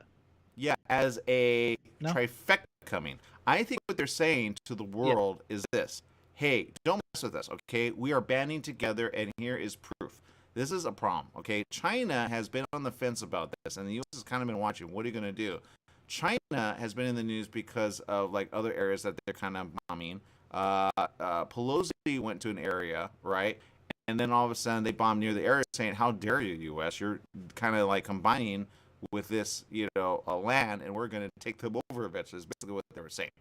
Yeah, as a No? trifecta coming. I think what they're saying to the world is this: hey, don't mess with us, okay? We are banding together, and here is proof. This is a problem, okay? China has been on the fence about this, and the U.S. has kind of been watching. What are you going to do? China has been in the news because of like other areas that they're kind of bombing. Pelosi went to an area, right? And then all of a sudden they bombed near the area, saying, "How dare you, U.S.? You're kind of like combining with this, a land, and we're going to take them over eventually." Is basically what they were saying.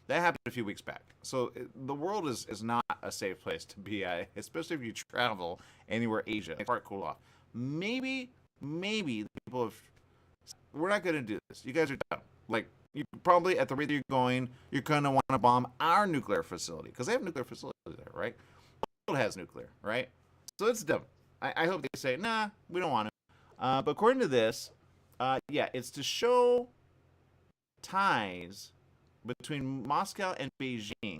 That happened a few weeks back. So the world is not a safe place to be at, especially if you travel anywhere Asia. It's hard to cool off. Maybe the people have. We're not going to do this. You guys are dumb. Like, you probably, at the rate that you're going, you're going to want to bomb our nuclear facility. Because they have nuclear facilities there, right? The world has nuclear, right? So it's dumb. I hope they say, nah, we don't want to. But according to this, it's to show ties between Moscow and Beijing.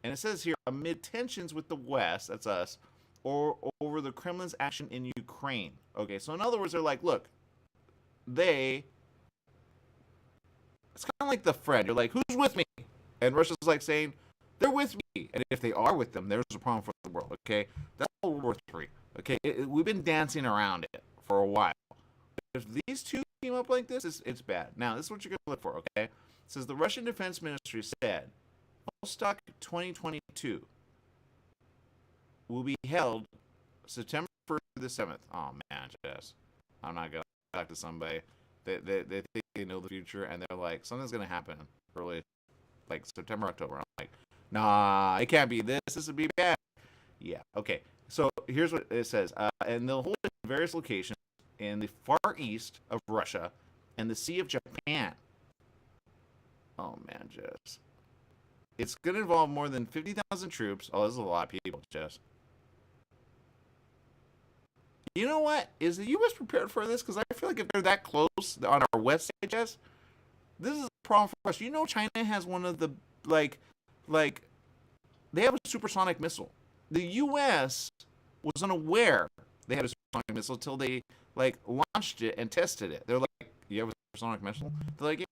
And it says here, amid tensions with the West, that's us, or over the Kremlin's action in Ukraine. Okay, so in other words, they're like, look, it's kind of like the friend. You're like, who's with me? And Russia's like saying, they're with me. And if they are with them, there's a problem for the world, okay? That's World War III, okay? We've been dancing around it for a while. If these two team up like this, it's bad. Now, this is what you're going to look for, okay? It says the Russian Defense Ministry said, Vostok 2022 will be held September 1st to the 7th. Oh, man, Jess. I'm not going to talk to somebody. They think they know the future, and they're like, something's going to happen early, like September, October. I'm like, nah, it can't be this. This would be bad. Yeah, okay. So here's what it says. And they'll hold it in various locations in the far east of Russia and the Sea of Japan. Oh, man, Jess. It's going to involve more than 50,000 troops. Oh, this is a lot of people, Jess. You know what? Is the U.S. prepared for this? Because I feel like if they're that close on our west side, Jess, this is a problem for us. You know, China has one of the, like, they have a supersonic missile. The U.S. was unaware they had a supersonic missile until they, like, launched it and tested it. They're like, you have a supersonic missile? They're like, yeah.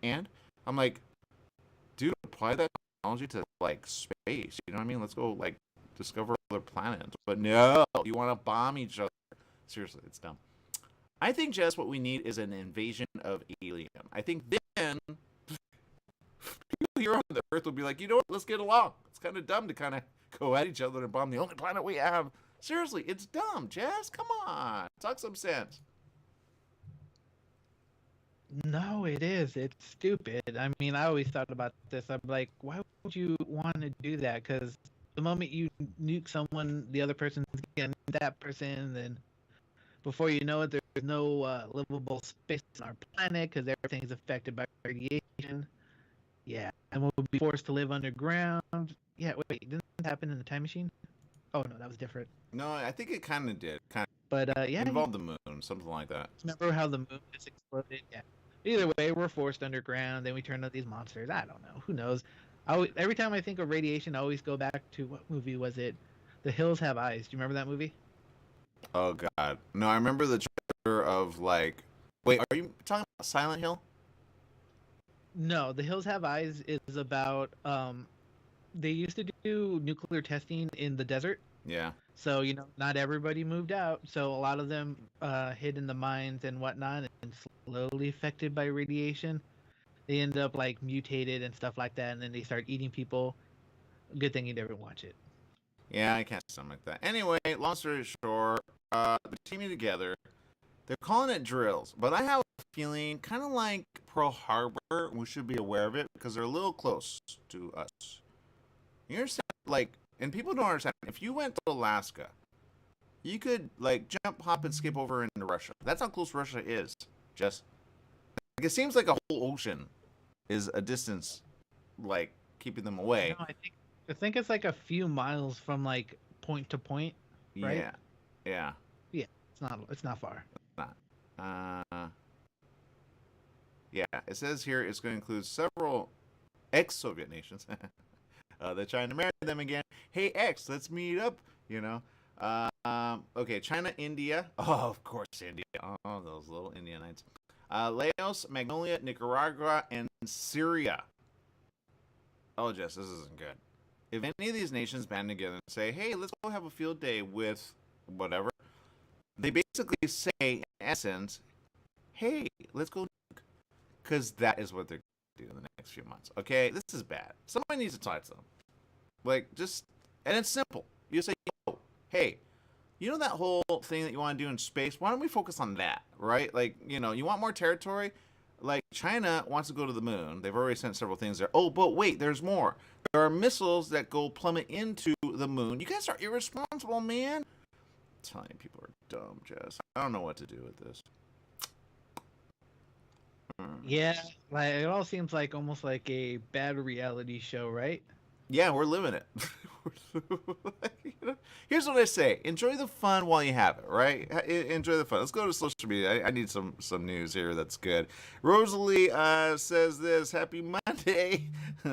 And? I'm like, dude, apply that technology to, like, space. You know what I mean? Let's go, like, discover other planets. But no, you want to bomb each other. Seriously, it's dumb. I think, Jess, what we need is an invasion of alien. I think then people here on the Earth will be like, you know what? Let's get along. It's kind of dumb to kind of go at each other and bomb the only planet we have. Seriously, it's dumb, Jess. Come on. Talk some sense. No, it is. It's stupid. I mean, I always thought about this. I'm like, why would you want to do that? Because the moment you nuke someone, the other person's going to nuke that person, then before you know it, there's no livable space on our planet because everything's affected by radiation. Yeah, and we'll be forced to live underground. Yeah, wait, didn't that happen in the Time Machine? Oh, no, that was different. No, I think it kind of did. But, yeah. It involved the moon, something like that. Remember how the moon just exploded? Yeah. Either way, we're forced underground, then we turn out these monsters. I don't know. Who knows? Every time I think of radiation, I always go back to, what movie was it? The Hills Have Eyes. Do you remember that movie? Oh, God. No, I remember the trailer of, like... Wait, are you talking about Silent Hill? No, The Hills Have Eyes is about... they used to do nuclear testing in the desert. Yeah. So, not everybody moved out. So a lot of them hid in the mines and whatnot and slowly affected by radiation. They end up, like, mutated and stuff like that, and then they start eating people. Good thing you never watch it. Yeah, I can't stomach that. Anyway, long story short, they're teaming together. They're calling it drills, but I have a feeling, kind of like Pearl Harbor, we should be aware of it because they're a little close to us. You understand? Like, and people don't understand. If you went to Alaska, you could, like, jump, hop, and skip over into Russia. That's how close Russia is. Just it seems like a whole ocean is a distance, like keeping them away. No, I think it's like a few miles from like point to point, right? Yeah, yeah. Yeah, it's not far. Not. Yeah, it says here it's going to include several ex-Soviet nations. They're trying to marry them again. Hey, X, let's meet up. You know. Okay, China, India. Oh, of course, India. Oh, those little Indianites. Laos, Magnolia, Nicaragua, and Syria. Oh, Jess, this isn't good. If any of these nations band together and say, hey, let's go have a field day with whatever, they basically say, in essence, hey, let's go nuke. Because that is what they're going to do in the next few months. Okay? This is bad. Somebody needs to talk to them. Like, just, and it's simple. You say, yo, hey, you know that whole thing that you want to do in space? Why don't we focus on that, right? Like, you know, you want more territory? Like, China wants to go to the moon. They've already sent several things there. Oh, but wait, there's more. There are missiles that go plummet into the moon. You guys are irresponsible, man. I'm telling you, people are dumb, Jess. I don't know what to do with this. Yeah, like it all seems like almost like a bad reality show, right? Yeah, we're living it. You know, here's what I say: enjoy the fun while you have it, right? Enjoy the fun. Let's go to social media. I need some news here that's good. Rosalie says this: Happy Monday.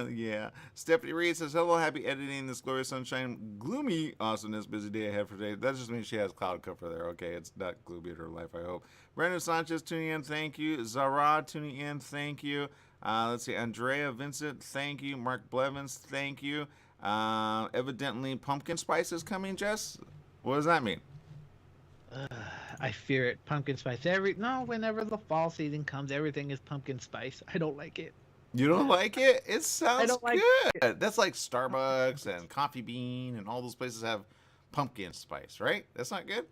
Yeah. Stephanie Reed says, hello, happy editing this glorious sunshine, gloomy awesomeness, busy day ahead for today. That just means she has cloud cover there. Okay, it's not gloomy in her life, I hope. Brandon Sanchez tuning in, thank you. Zara tuning in, thank you. Let's see, Andrea Vincent, thank you. Mark Blevins, thank you. Evidently, pumpkin spice is coming, Jess. What does that mean? I fear it. Pumpkin spice. Whenever the fall season comes, everything is pumpkin spice. I don't like it. You don't like it? It sounds don't like good. That's like Starbucks and Coffee Bean and all those places have pumpkin spice, right? That's not good?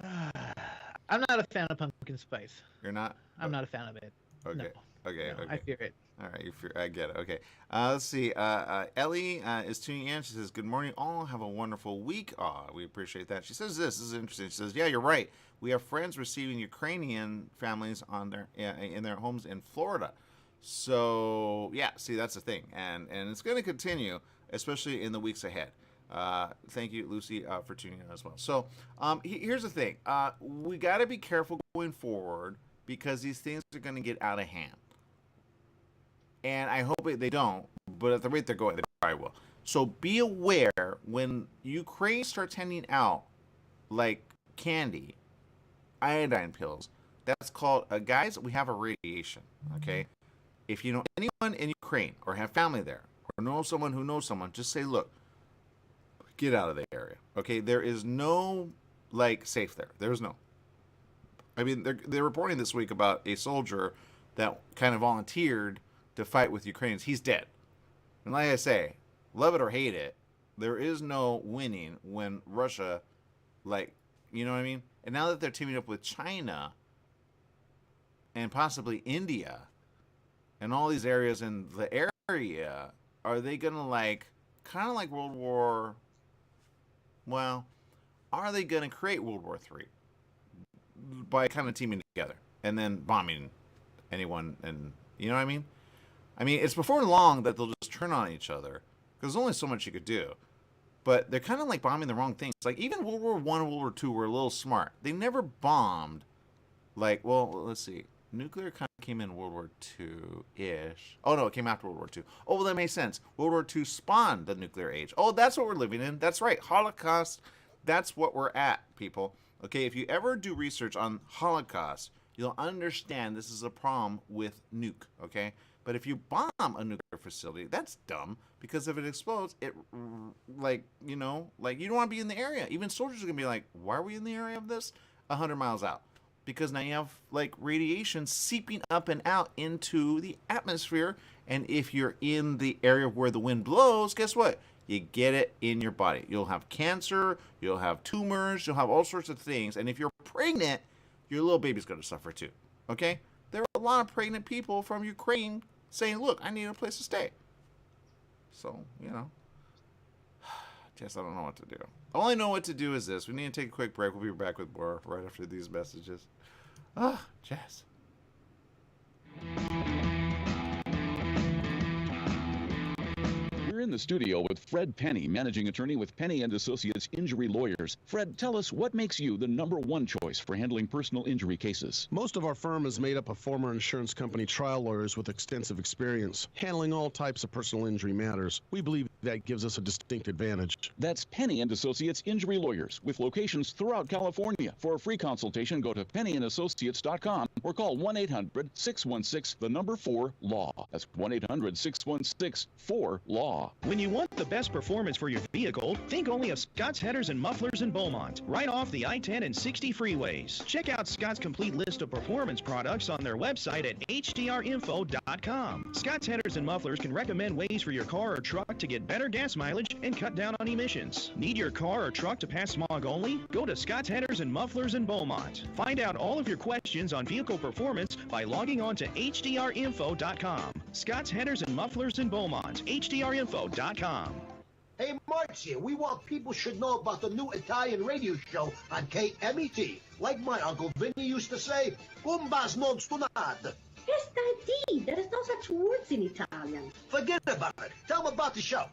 I'm not a fan of pumpkin spice. You're not? I'm not a fan of it. Okay. No. Okay. No, Okay. I fear it. All right. I get it. Okay. Let's see. Ellie is tuning in. She says, good morning. All have a wonderful week. We appreciate that. She says this is interesting. She says, yeah, you're right. We have friends receiving Ukrainian families on their in their homes in Florida. So, yeah, see, that's the thing. And it's going to continue, especially in the weeks ahead. Thank you, Lucy, for tuning in as well. So, here's the thing. We got to be careful going forward because these things are going to get out of hand. And I hope they don't, but at the rate they're going, they probably will. So be aware when Ukraine starts handing out, like, candy, iodine pills, that's called, guys, we have a radiation, okay? If you know anyone in Ukraine or have family there or know someone who knows someone, just say, look, get out of the area. Okay, there is no like safe there. There's no. I mean, they're reporting this week about a soldier that kind of volunteered to fight with Ukrainians. He's dead. And like I say, love it or hate it, there is no winning when Russia, like, you know what I mean? And now that they're teaming up with China and possibly India, and all these areas in the area, are they going to like, kind of like World War, well, are they going to create World War III by kind of teaming together and then bombing anyone? And you know what I mean? I mean, it's before long that they'll just turn on each other because there's only so much you could do. But they're kind of like bombing the wrong things. Like even World War I and World War II were a little smart. They never bombed like, well, let's see. Nuclear kind of came in World War II-ish. Oh, no, it came after World War II. Oh, well, that makes sense. World War II spawned the nuclear age. Oh, that's what we're living in. That's right. Holocaust, that's what we're at, people. Okay, if you ever do research on Holocaust, you'll understand this is a problem with nuke, okay? But if you bomb a nuclear facility, that's dumb because if it explodes, it, like, you know, like you don't want to be in the area. Even soldiers are going to be like, why are we in the area of this? 100 miles out. Because now you have like radiation seeping up and out into the atmosphere. And if you're in the area where the wind blows, guess what? You get it in your body. You'll have cancer, you'll have tumors, you'll have all sorts of things. And if you're pregnant, your little baby's going to suffer too. Okay? There are a lot of pregnant people from Ukraine saying, look, I need a place to stay. So, you know. Jess, I don't know what to do. All I know what to do is this. We need to take a quick break. We'll be back with more right after these messages. Jess. the studio with Fred Penny, managing attorney with Penny and Associates Injury Lawyers. Fred, tell us what makes you the #1 choice for handling personal injury cases. Most of our firm is made up of former insurance company trial lawyers with extensive experience handling all types of personal injury matters. We believe that gives us a distinct advantage. That's Penny and Associates Injury Lawyers with locations throughout California. For a free consultation, go to pennyandassociates.com or call 1-800-616-4-LAW. That's 1-800-616-4-LAW. When you want the best performance for your vehicle, think only of Scott's Headers and Mufflers in Beaumont, right off the I-10 and 60 freeways. Check out Scott's complete list of performance products on their website at hdrinfo.com. Scott's Headers and Mufflers can recommend ways for your car or truck to get better gas mileage and cut down on emissions. Need your car or truck to pass smog only? Go to Scott's Headers and Mufflers in Beaumont. Find out all of your questions on vehicle performance by logging on to hdrinfo.com. Scott's Headers and Mufflers in Beaumont, hdrinfo.com. Hey, Mark's here. We want people should know about the new Italian radio show on KMET. Like my Uncle Vinny used to say, Umbas non stunad. SID, there is no such words in Italian. Forget about it. Tell them about the show.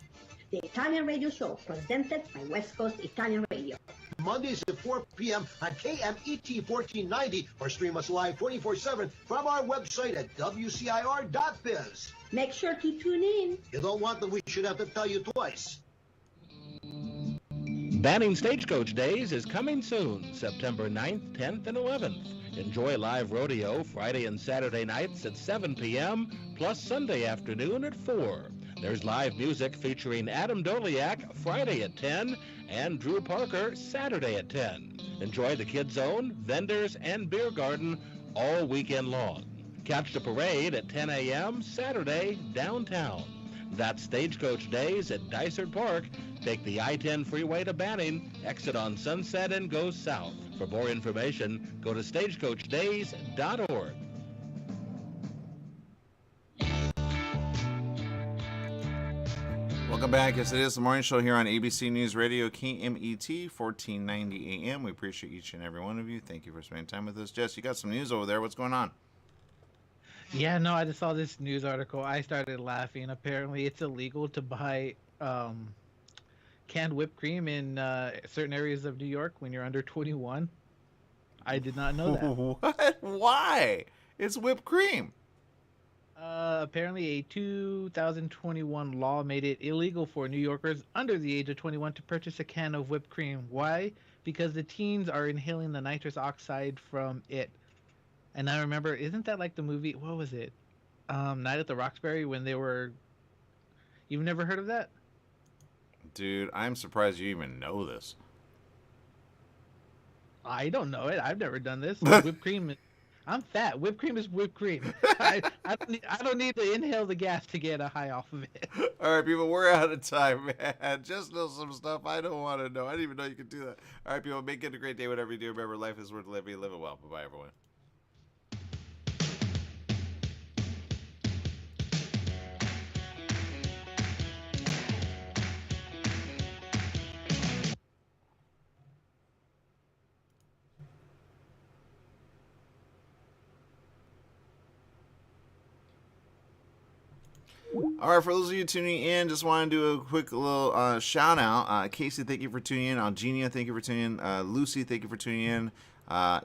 The Italian radio show presented by West Coast Italian Radio. Mondays at 4 p.m. on KMET 1490 or stream us live 24/7 from our website at WCIR.biz. Make sure to tune in. You don't want that we should have to tell you twice. Banning Stagecoach Days is coming soon, September 9th, 10th, and 11th. Enjoy live rodeo Friday and Saturday nights at 7 p.m., plus Sunday afternoon at 4. There's live music featuring Adam Doliak Friday at 10 and Drew Parker Saturday at 10. Enjoy the Kids Zone, vendors, and beer garden all weekend long. Catch the parade at 10 a.m. Saturday downtown. That's Stagecoach Days at Dysart Park. Take the I-10 freeway to Banning, exit on Sunset, and go south. For more information, go to stagecoachdays.org. Welcome back. Yes, it is the morning show here on ABC News Radio, KMET, 1490 AM. We appreciate each and every one of you. Thank you for spending time with us. Jess, you got some news over there. What's going on? Yeah, no, I just saw this news article. I started laughing. Apparently, it's illegal to buy canned whipped cream in certain areas of New York when you're under 21. I did not know that. What? Why? It's whipped cream. Apparently, a 2021 law made it illegal for New Yorkers under the age of 21 to purchase a can of whipped cream. Why? Because the teens are inhaling the nitrous oxide from it. And I remember, isn't that like the movie, what was it? Night at the Roxbury, when they were... You've never heard of that? Dude, I'm surprised you even know this. I don't know it. I've never done this. Whipped cream... I'm fat. Whipped cream is whipped cream. I don't need to inhale the gas to get a high off of it. All right, people, we're out of time, man. Just know some stuff I don't want to know. I didn't even know you could do that. All right, people, make it a great day, whatever you do. Remember, life is worth living. Live it well. Bye-bye, everyone. All right, for those of you tuning in, just want to do a quick little shout out. Casey, thank you for tuning in. Algenia, thank you for tuning in. Lucy, thank you for tuning in.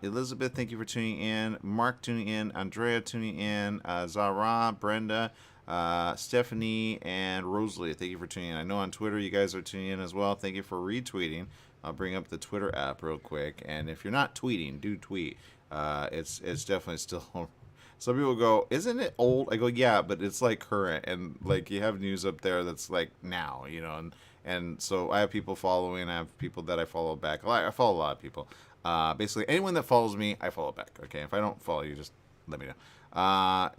Elizabeth, thank you for tuning in. Mark, tuning in. Andrea, tuning in. Zara, Brenda, Stephanie, and Rosalie, thank you for tuning in. I know on Twitter you guys are tuning in as well. Thank you for retweeting. I'll bring up the Twitter app real quick. And if you're not tweeting, do tweet. It's definitely still... Some people go, isn't it old? I go, yeah, but it's like current, and like you have news up there that's like now, you know, and so I have people following, I have people that I follow back. I follow a lot of people. Basically, anyone that follows me, I follow back. Okay, if I don't follow you, just let me know.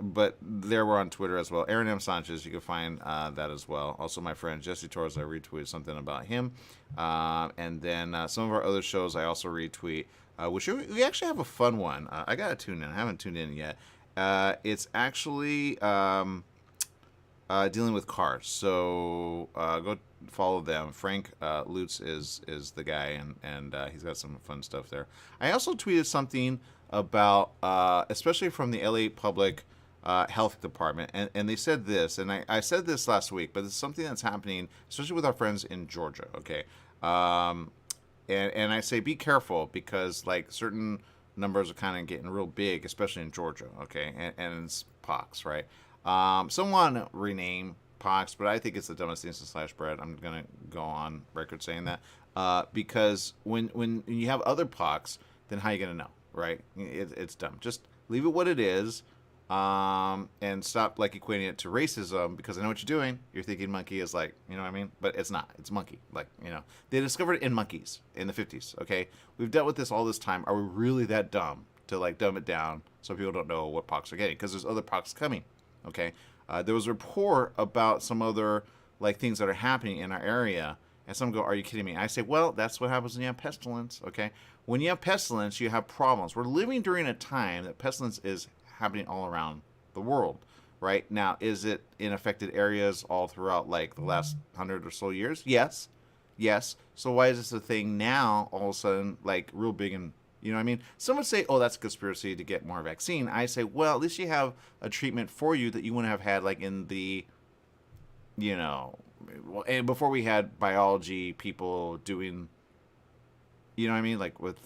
But there we're on Twitter as well. Aaron M. Sanchez, you can find that as well. Also, my friend Jesse Torres, I retweeted something about him, and then some of our other shows I also retweet. Which we actually have a fun one. I gotta tune in. I haven't tuned in yet. It's actually dealing with cars, so go follow them. Frank Lutz is the guy, and he's got some fun stuff there. I also tweeted something about, especially from the LA Public health department, and they said this, and I said this last week, but it's something that's happening, especially with our friends in Georgia. Okay, and I say be careful because like certain numbers are kind of getting real big, especially in Georgia. Okay, and it's pox, right? Some want to rename pox, but I think it's the dumbest thing since sliced bread. I'm gonna go on record saying that because when you have other pox, then how are you gonna know, right? It's dumb. Just leave it what it is. And stop like equating it to racism because I know what you're doing. You're thinking monkey is like, you know what I mean? But it's not. It's monkey. Like, you know, they discovered it in monkeys in the 50s. Okay. We've dealt with this all this time. Are we really that dumb to like dumb it down so people don't know what pox are getting? Because there's other pox coming. Okay. There was a report about some other like things that are happening in our area. And some go, are you kidding me? I say, well, that's what happens when you have pestilence. Okay. When you have pestilence, you have problems. We're living during a time that pestilence is happening all around the world right now. Is it in affected areas all throughout like the last 100 or so years? Yes. So why is this a thing now all of a sudden like real big? And you know what I mean? Some would say, oh, that's a conspiracy to get more vaccine. I say, well, at least you have a treatment for you that you wouldn't have had like in the, you know, and before we had biology people doing, you know what I mean, like with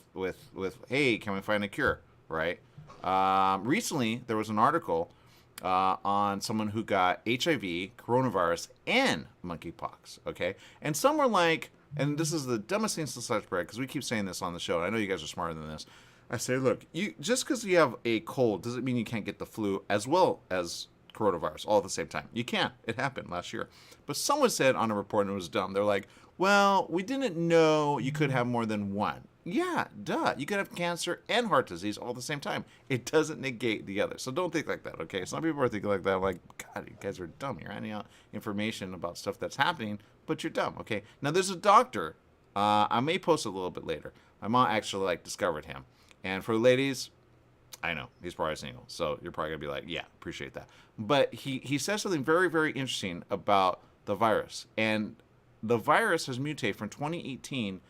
hey, can we find a cure, right? Recently, there was an article on someone who got HIV, coronavirus, and monkeypox. Okay, and some were like, and this is the dumbest thing since sliced bread because we keep saying this on the show. And I know you guys are smarter than this. I say, look, you just because you have a cold doesn't mean you can't get the flu as well as coronavirus all at the same time. You can. It happened last year. But someone said on a report, and it was dumb. They're like, well, we didn't know you could have more than one. Yeah, duh. You could have cancer and heart disease all at the same time. It doesn't negate the other. So don't think like that, okay? Some people are thinking like that. I'm like, God, you guys are dumb. You're handing out information about stuff that's happening, but you're dumb, okay? Now, there's a doctor. I may post it a little bit later. My mom actually, like, discovered him. And for ladies, I know, he's probably single. So you're probably going to be like, yeah, appreciate that. But he says something very, very interesting about the virus. And the virus has mutated from 2018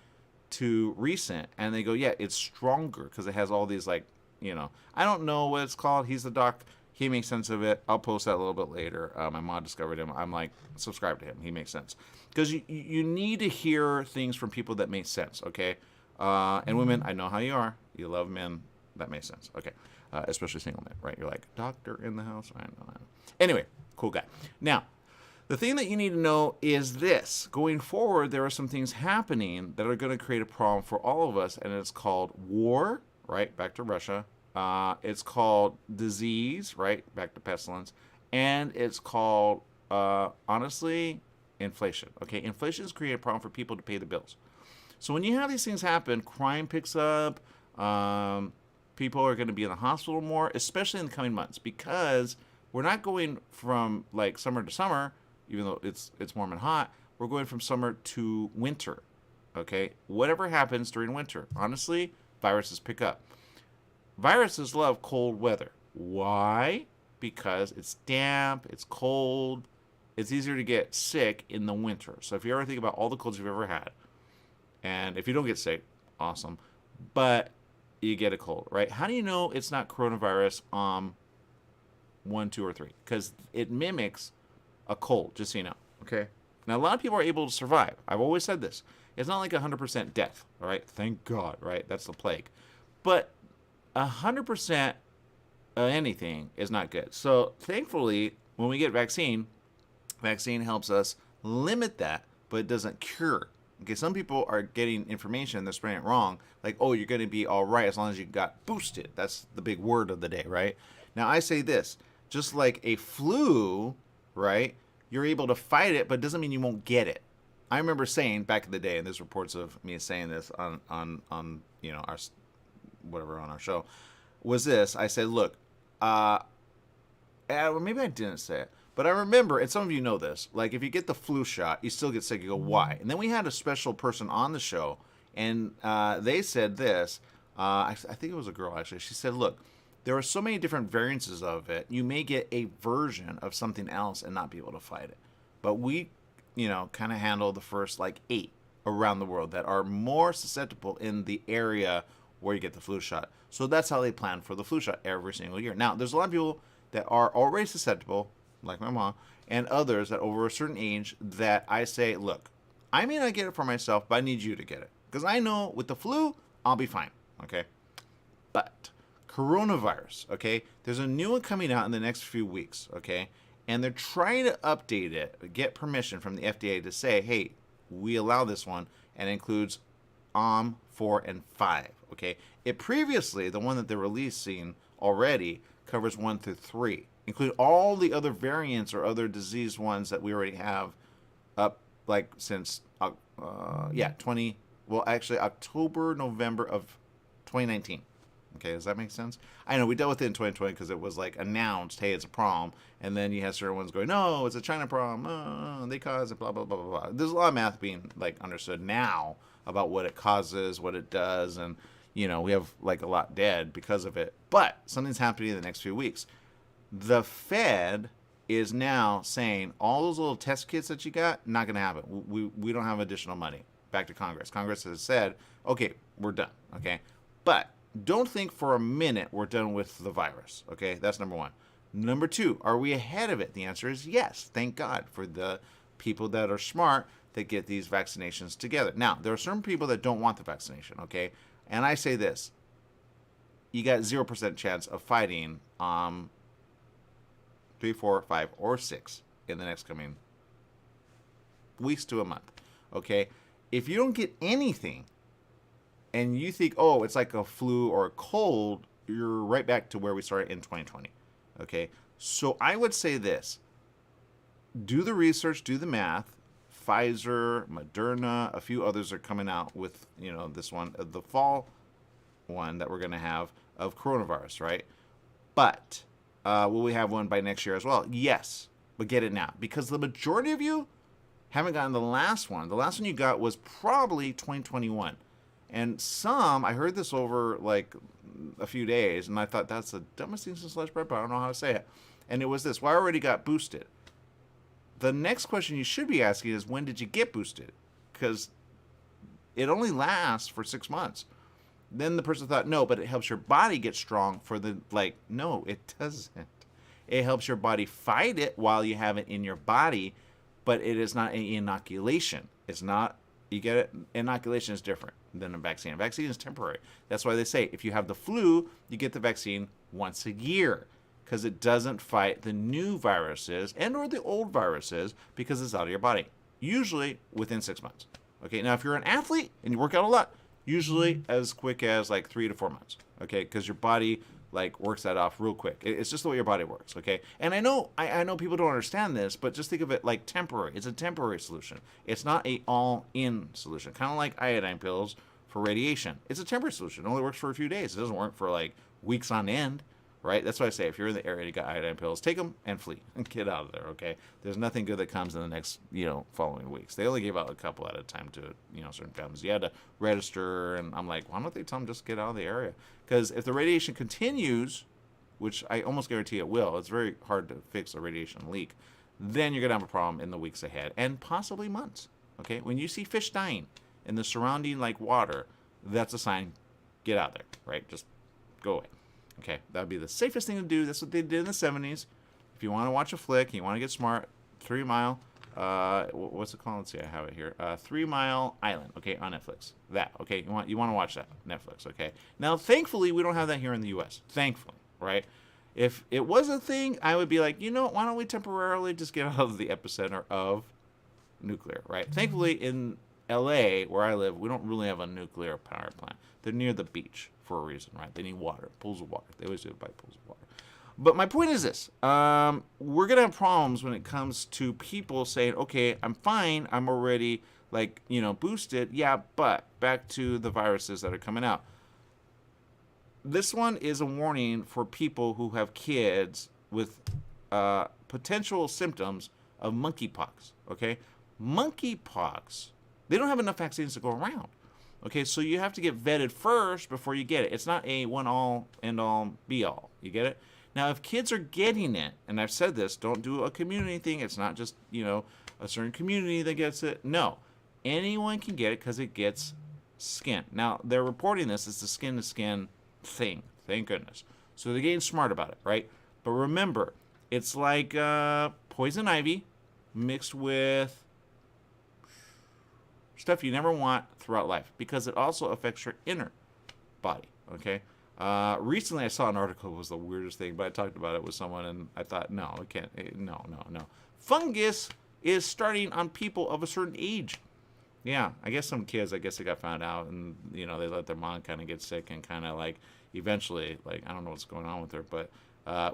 to recent, and they go, yeah, it's stronger because it has all these, like, you know, I don't know what it's called. He's the doc. He makes sense of it. I'll post that a little bit later. My mom discovered him. I'm like, subscribe to him. He makes sense. Because you need to hear things from people that make sense, okay? And women, I know how you are. You love men. That makes sense. Okay. Especially single men, right? You're like, doctor in the house? I know. Anyway, cool guy. Now, the thing that you need to know is this. Going forward, there are some things happening that are going to create a problem for all of us, and it's called war, right? Back to Russia. It's called disease, right? Back to pestilence. And it's called, honestly, inflation. Okay, inflation has created a problem for people to pay the bills. So when you have these things happen, crime picks up. People are going to be in the hospital more, especially in the coming months, because we're not going from like summer to summer, even though it's warm and hot. We're going from summer to winter. Okay, whatever happens during winter, honestly, viruses pick up. Viruses love cold weather. Why? Because it's damp, it's cold, it's easier to get sick in the winter. So if you ever think about all the colds you've ever had, and if you don't get sick, awesome, but you get a cold, right? How do you know it's not coronavirus 1, 2, or 3? Because it mimics a cold, just so you know, okay? Now, a lot of people are able to survive. I've always said this. It's not like 100% death, all right? Thank God, right? That's the plague. But 100% anything is not good. So, thankfully, when we get vaccine helps us limit that, but it doesn't cure. Okay, some people are getting information, they're spreading it wrong, like, oh, you're going to be all right as long as you got boosted. That's the big word of the day, right? Now, I say this, just like a flu, right, you're able to fight it, but it doesn't mean you won't get it. I remember saying back in the day, and there's reports of me saying this on you know, our whatever on our show, was this. I said, look, maybe I didn't say it, but I remember, and some of you know this, like if you get the flu shot, you still get sick. You go, why? And then we had a special person on the show, and they said this. I think it was a girl, actually. She said, look, there are so many different variances of it. You may get a version of something else and not be able to fight it. But we, you know, kind of handle the first like 8 around the world that are more susceptible in the area where you get the flu shot. So that's how they plan for the flu shot every single year. Now, there's a lot of people that are already susceptible, like my mom, and others that over a certain age that I say, look, I may not get it for myself, but I need you to get it. Because I know with the flu, I'll be fine, okay? But coronavirus, okay? There's a new one coming out in the next few weeks, okay? And they're trying to update it, get permission from the FDA to say, hey, we allow this one, and it includes 4, and 5, okay? It previously, the one that they're releasing already, covers 1 through 3, include all the other variants or other disease ones that we already have up, like, since, October, November of 2019. Okay, does that make sense? I know we dealt with it in 2020 because it was like announced, hey, it's a problem, and then you had certain ones going, no, it's a China problem, they cause it, blah, blah, blah, blah, blah. There's a lot of math being, like, understood now about what it causes, what it does, and, you know, we have, like, a lot dead because of it. But something's happening in the next few weeks. The Fed is now saying all those little test kits that you got, not going to happen. We don't have additional money. Back to Congress. Congress has said, okay, we're done, okay? But don't think for a minute we're done with the virus, okay? That's number one. Number two, are we ahead of it? The answer is yes. Thank God for the people that are smart that get these vaccinations together. Now, there are certain people that don't want the vaccination, okay? And I say this, you got 0% chance of fighting 3, 4, 5, or 6 in the next coming weeks to a month, okay? If you don't get anything and you think, oh, it's like a flu or a cold, you're right back to where we started in 2020, okay? So I would say this. Do the research, do the math. Pfizer, Moderna, a few others are coming out with, you know, this one, the fall one that we're going to have of coronavirus, right? But will we have one by next year as well? Yes, but get it now. Because the majority of you haven't gotten the last one. The last one you got was probably 2021. And some, I heard this over like a few days, and I thought that's the dumbest thing since sliced bread, but I don't know how to say it. And it was this, well, I already got boosted. The next question you should be asking is, when did you get boosted? Because it only lasts for 6 months. Then the person thought, no, but it helps your body get strong for the, like, no, it doesn't. It helps your body fight it while you have it in your body, but it is not an inoculation. It's not, you get it? Inoculation is different than a vaccine. A vaccine is temporary. That's why they say if you have the flu, you get the vaccine once a year, because it doesn't fight the new viruses and or the old viruses because it's out of your body, usually within 6 months. Okay, now if you're an athlete and you work out a lot, usually as quick as like 3 to 4 months, okay, because your body like works that off real quick. It's just the way your body works, okay? And I know people don't understand this, but just think of it like temporary. It's a temporary solution. It's not a all-in solution, kind of like iodine pills for radiation. It's a temporary solution. It only works for a few days. It doesn't work for like weeks on end, right? That's why I say if you're in the area and you got iodine pills, take them and flee and get out of there, okay? There's nothing good that comes in the next, following weeks. They only gave out a couple at a time to, certain families. You had to register, and I'm like, why don't they tell them just get out of the area? Because if the radiation continues, which I almost guarantee it will, it's very hard to fix a radiation leak, then you're going to have a problem in the weeks ahead and possibly months, okay? When you see fish dying in the surrounding, water, that's a sign, get out there, right? Just go away. Okay, that would be the safest thing to do. That's what they did in the 70s. If you want to watch a flick and you want to get smart, 3 Mile, what's it called? Let's see, I have it here. 3 Mile Island, okay, on Netflix. That, okay, you want to watch that, Netflix, okay? Now, thankfully, we don't have that here in the U.S., thankfully, right? If it was a thing, I would be like, why don't we temporarily just get out of the epicenter of nuclear, right? Thankfully, in L.A., where I live, we don't really have a nuclear power plant. They're near the beach for a reason, right? They need water, pools of water. They always do it by pools of water. But my point is this. We're going to have problems when it comes to people saying, okay, I'm fine. I'm already, boosted. Yeah, but back to the viruses that are coming out. This one is a warning for people who have kids with potential symptoms of monkeypox, okay? Monkeypox, they don't have enough vaccines to go around. Okay, so you have to get vetted first before you get it. It's not a one-all, end-all, be-all. You get it? Now, if kids are getting it, and I've said this, don't do a community thing. It's not just, a certain community that gets it. No, anyone can get it because it gets skin. Now, they're reporting this as the skin-to-skin thing. Thank goodness. So they're getting smart about it, right? But remember, it's like poison ivy mixed with stuff you never want throughout life, because it also affects your inner body, okay? Recently I saw an article, it was the weirdest thing, but I talked about it with someone, and I thought, no, it can't, no. Fungus is starting on people of a certain age. Yeah, I guess some kids, they got found out, and, they let their mom kind of get sick, and kind of, like, eventually, like, I don't know what's going on with her, but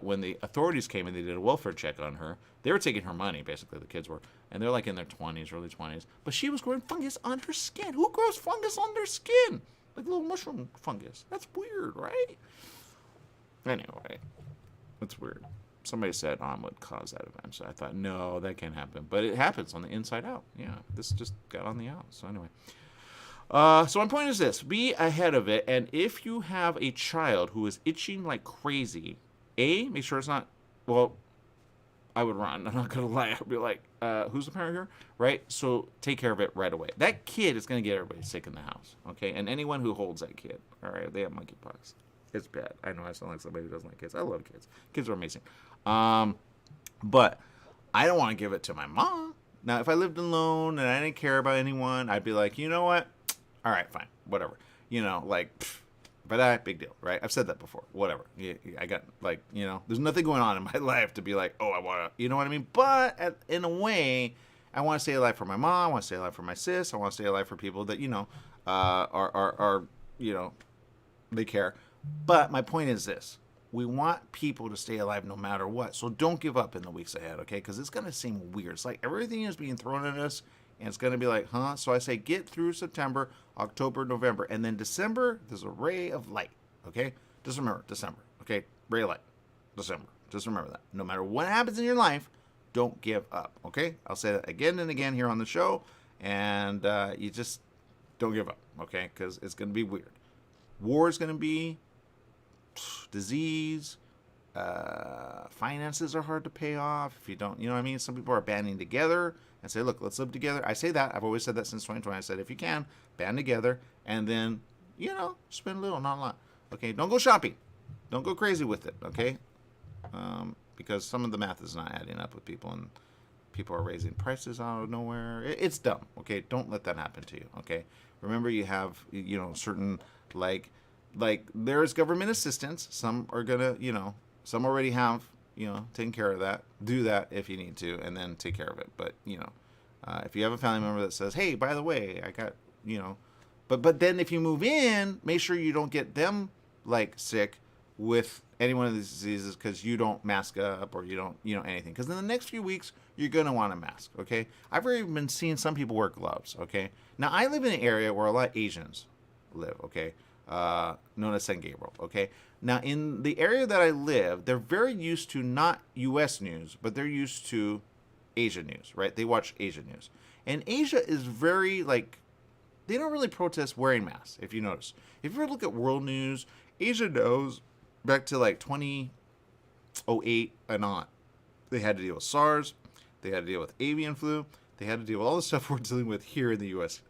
when the authorities came and they did a welfare check on her, they were taking her money, basically, the kids were, and they're, like, in their 20s, early 20s, but she was growing fungus on her skin. Who grows fungus on their skin? Like little mushroom fungus. That's weird, right? Anyway, that's weird. Somebody said on would cause that event, so I thought, no, that can't happen. But it happens on the inside out. Yeah, this just got on the out. So anyway. So my point is this. Be ahead of it, and if you have a child who is itching like crazy, make sure it's not, well, I would run. I'm not going to lie. I'd be like, who's the parent here? Right? So take care of it right away. That kid is going to get everybody sick in the house, okay? And anyone who holds that kid, all right, they have monkeypox. It's bad. I know I sound like somebody who doesn't like kids. I love kids. Kids are amazing. But I don't want to give it to my mom. Now, if I lived alone and I didn't care about anyone, I'd be like, you know what? All right, fine, whatever. But I, big deal, right? I've said that before. Whatever. I got, like, there's nothing going on in my life to be like, oh, I want to, you know what I mean? But in a way, I want to stay alive for my mom. I want to stay alive for my sis. I want to stay alive for people that, are they care. But my point is this. We want people to stay alive no matter what. So don't give up in the weeks ahead, okay? Because it's going to seem weird. It's like everything is being thrown at us, and it's going to be like, huh? So I say get through September, October, November, and then December, there's a ray of light, okay? Just remember, December, okay? Ray of light, December. Just remember that. No matter what happens in your life, don't give up, okay? I'll say that again and again here on the show, and you just don't give up, okay? Because it's going to be weird. War is going to be, disease, finances are hard to pay off if you don't, you know what I mean? Some people are banding together and say, look, let's live together. I say that. I've always said that since 2020. I said, if you can, band together and then, spend a little, not a lot. Okay, don't go shopping. Don't go crazy with it, okay? Because some of the math is not adding up with people, and people are raising prices out of nowhere. It's dumb, okay? Don't let that happen to you, okay? Remember, you have, certain, like there's government assistance. Some are gonna, some already have, taken care of that. Do that if you need to, and then take care of it. But, if you have a family member that says, hey, by the way, I got, but then if you move in, make sure you don't get them, like, sick with any one of these diseases because you don't mask up or you don't, anything. Because in the next few weeks, you're going to want a mask, okay? I've already been seeing some people wear gloves, okay? Now, I live in an area where a lot of Asians live, okay? Known as San Gabriel, okay? Now, in the area that I live, they're very used to not U.S. news, but they're used to Asian news, right? They watch Asian news. And Asia is very, they don't really protest wearing masks, if you notice. If you ever look at world news, Asia knows back to, 2008 and on. They had to deal with SARS. They had to deal with avian flu. They had to deal with all the stuff we're dealing with here in the U.S.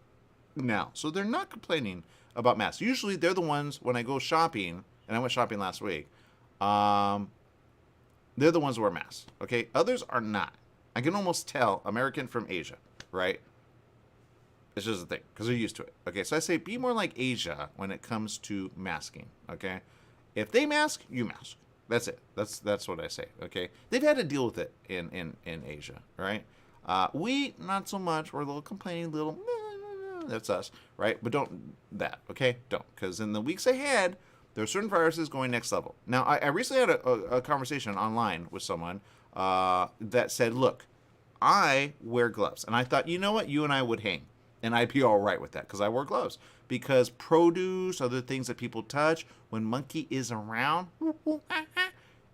now. So they're not complaining about masks. Usually they're the ones, when I go shopping, and I went shopping last week, they're the ones who wear masks, okay? Others are not. I can almost tell American from Asia, right? It's just a thing, because they're used to it. Okay, so I say be more like Asia when it comes to masking, okay? If they mask, you mask. That's it. That's what I say, okay? They've had to deal with it in Asia, right? We, not so much. We're a little complaining, that's us, right? But don't that, okay? Don't, because in the weeks ahead, there are certain viruses going next level. Now, I recently had a conversation online with someone that said, look, I wear gloves. And I thought, you know what? You and I would hang. And I'd be all right with that because I wear gloves. Because produce, other things that people touch, when monkey is around,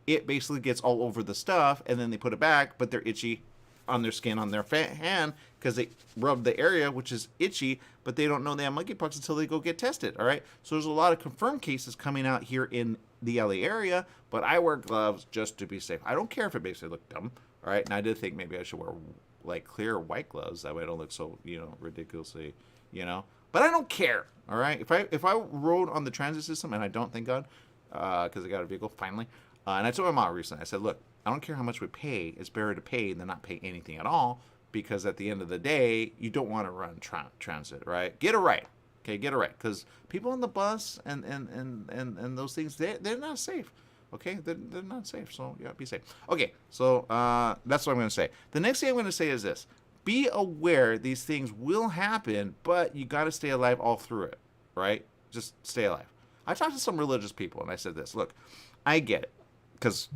it basically gets all over the stuff, and then they put it back, but they're itchy on their skin, on their hand, because they rub the area, which is itchy, but they don't know they have monkeypox until they go get tested, all right? So there's a lot of confirmed cases coming out here in the LA area, but I wear gloves just to be safe. I don't care if it makes me look dumb, all right? And I did think maybe I should wear, clear white gloves. That way I don't look so, ridiculously, But I don't care, all right? If I rode on the transit system, and I don't, thank God, because I got a vehicle, finally, And I told my mom recently, I said, look, I don't care how much we pay. It's better to pay than not pay anything at all, because at the end of the day, you don't want to run transit, right? Get it right. Okay, get it right. Because people on the bus and those things, they're not safe. Okay, they're not safe. So, yeah, be safe. Okay, so that's what I'm going to say. The next thing I'm going to say is this. Be aware these things will happen, but you got to stay alive all through it, right? Just stay alive. I talked to some religious people, and I said this. Look, I get it. Because,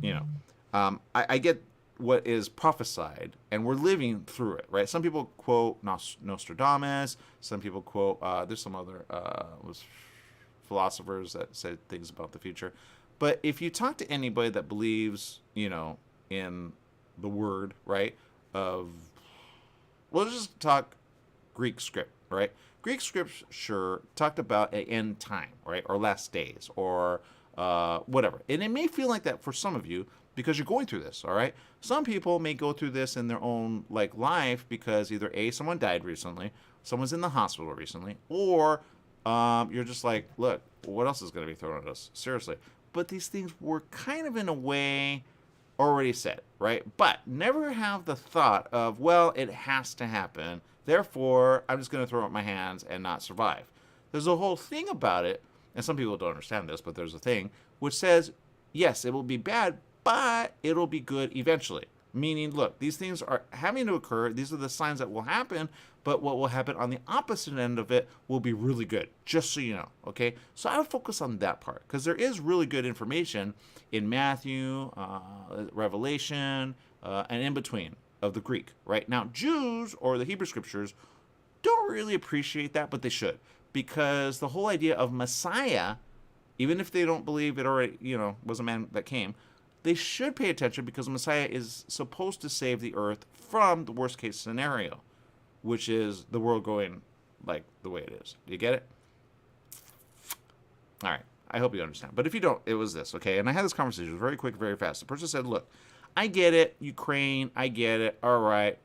I get what is prophesied, and we're living through it, right? Some people quote Nostradamus. Some people quote, there's some other philosophers that said things about the future. But if you talk to anybody that believes, in the word, right, let's just talk Greek script, right? Greek scripture talked about an end time, right, or last days, or whatever. And it may feel like that for some of you because you're going through this, all right? Some people may go through this in their own life because either A, someone died recently, someone's in the hospital recently, or you're just like, look, what else is going to be thrown at us? Seriously. But these things were kind of in a way already said, right? But never have the thought of, well, it has to happen, therefore I'm just going to throw up my hands and not survive. There's a whole thing about it. And some people don't understand this, but there's a thing which says, yes, it will be bad, but it'll be good eventually. Meaning, look, these things are having to occur. These are the signs that will happen, but what will happen on the opposite end of it will be really good, just so you know, okay? So I would focus on that part, because there is really good information in Matthew, Revelation, and in between of the Greek, right? Now, Jews, or the Hebrew Scriptures, don't really appreciate that, but they should. Because the whole idea of Messiah, even if they don't believe it already, was a man that came, they should pay attention, because Messiah is supposed to save the earth from the worst case scenario, which is the world going like the way it is. Do you get it? All right. I hope you understand. But if you don't, it was this, okay? And I had this conversation very quick, very fast. The person said, look, I get it, Ukraine, I get it. All right.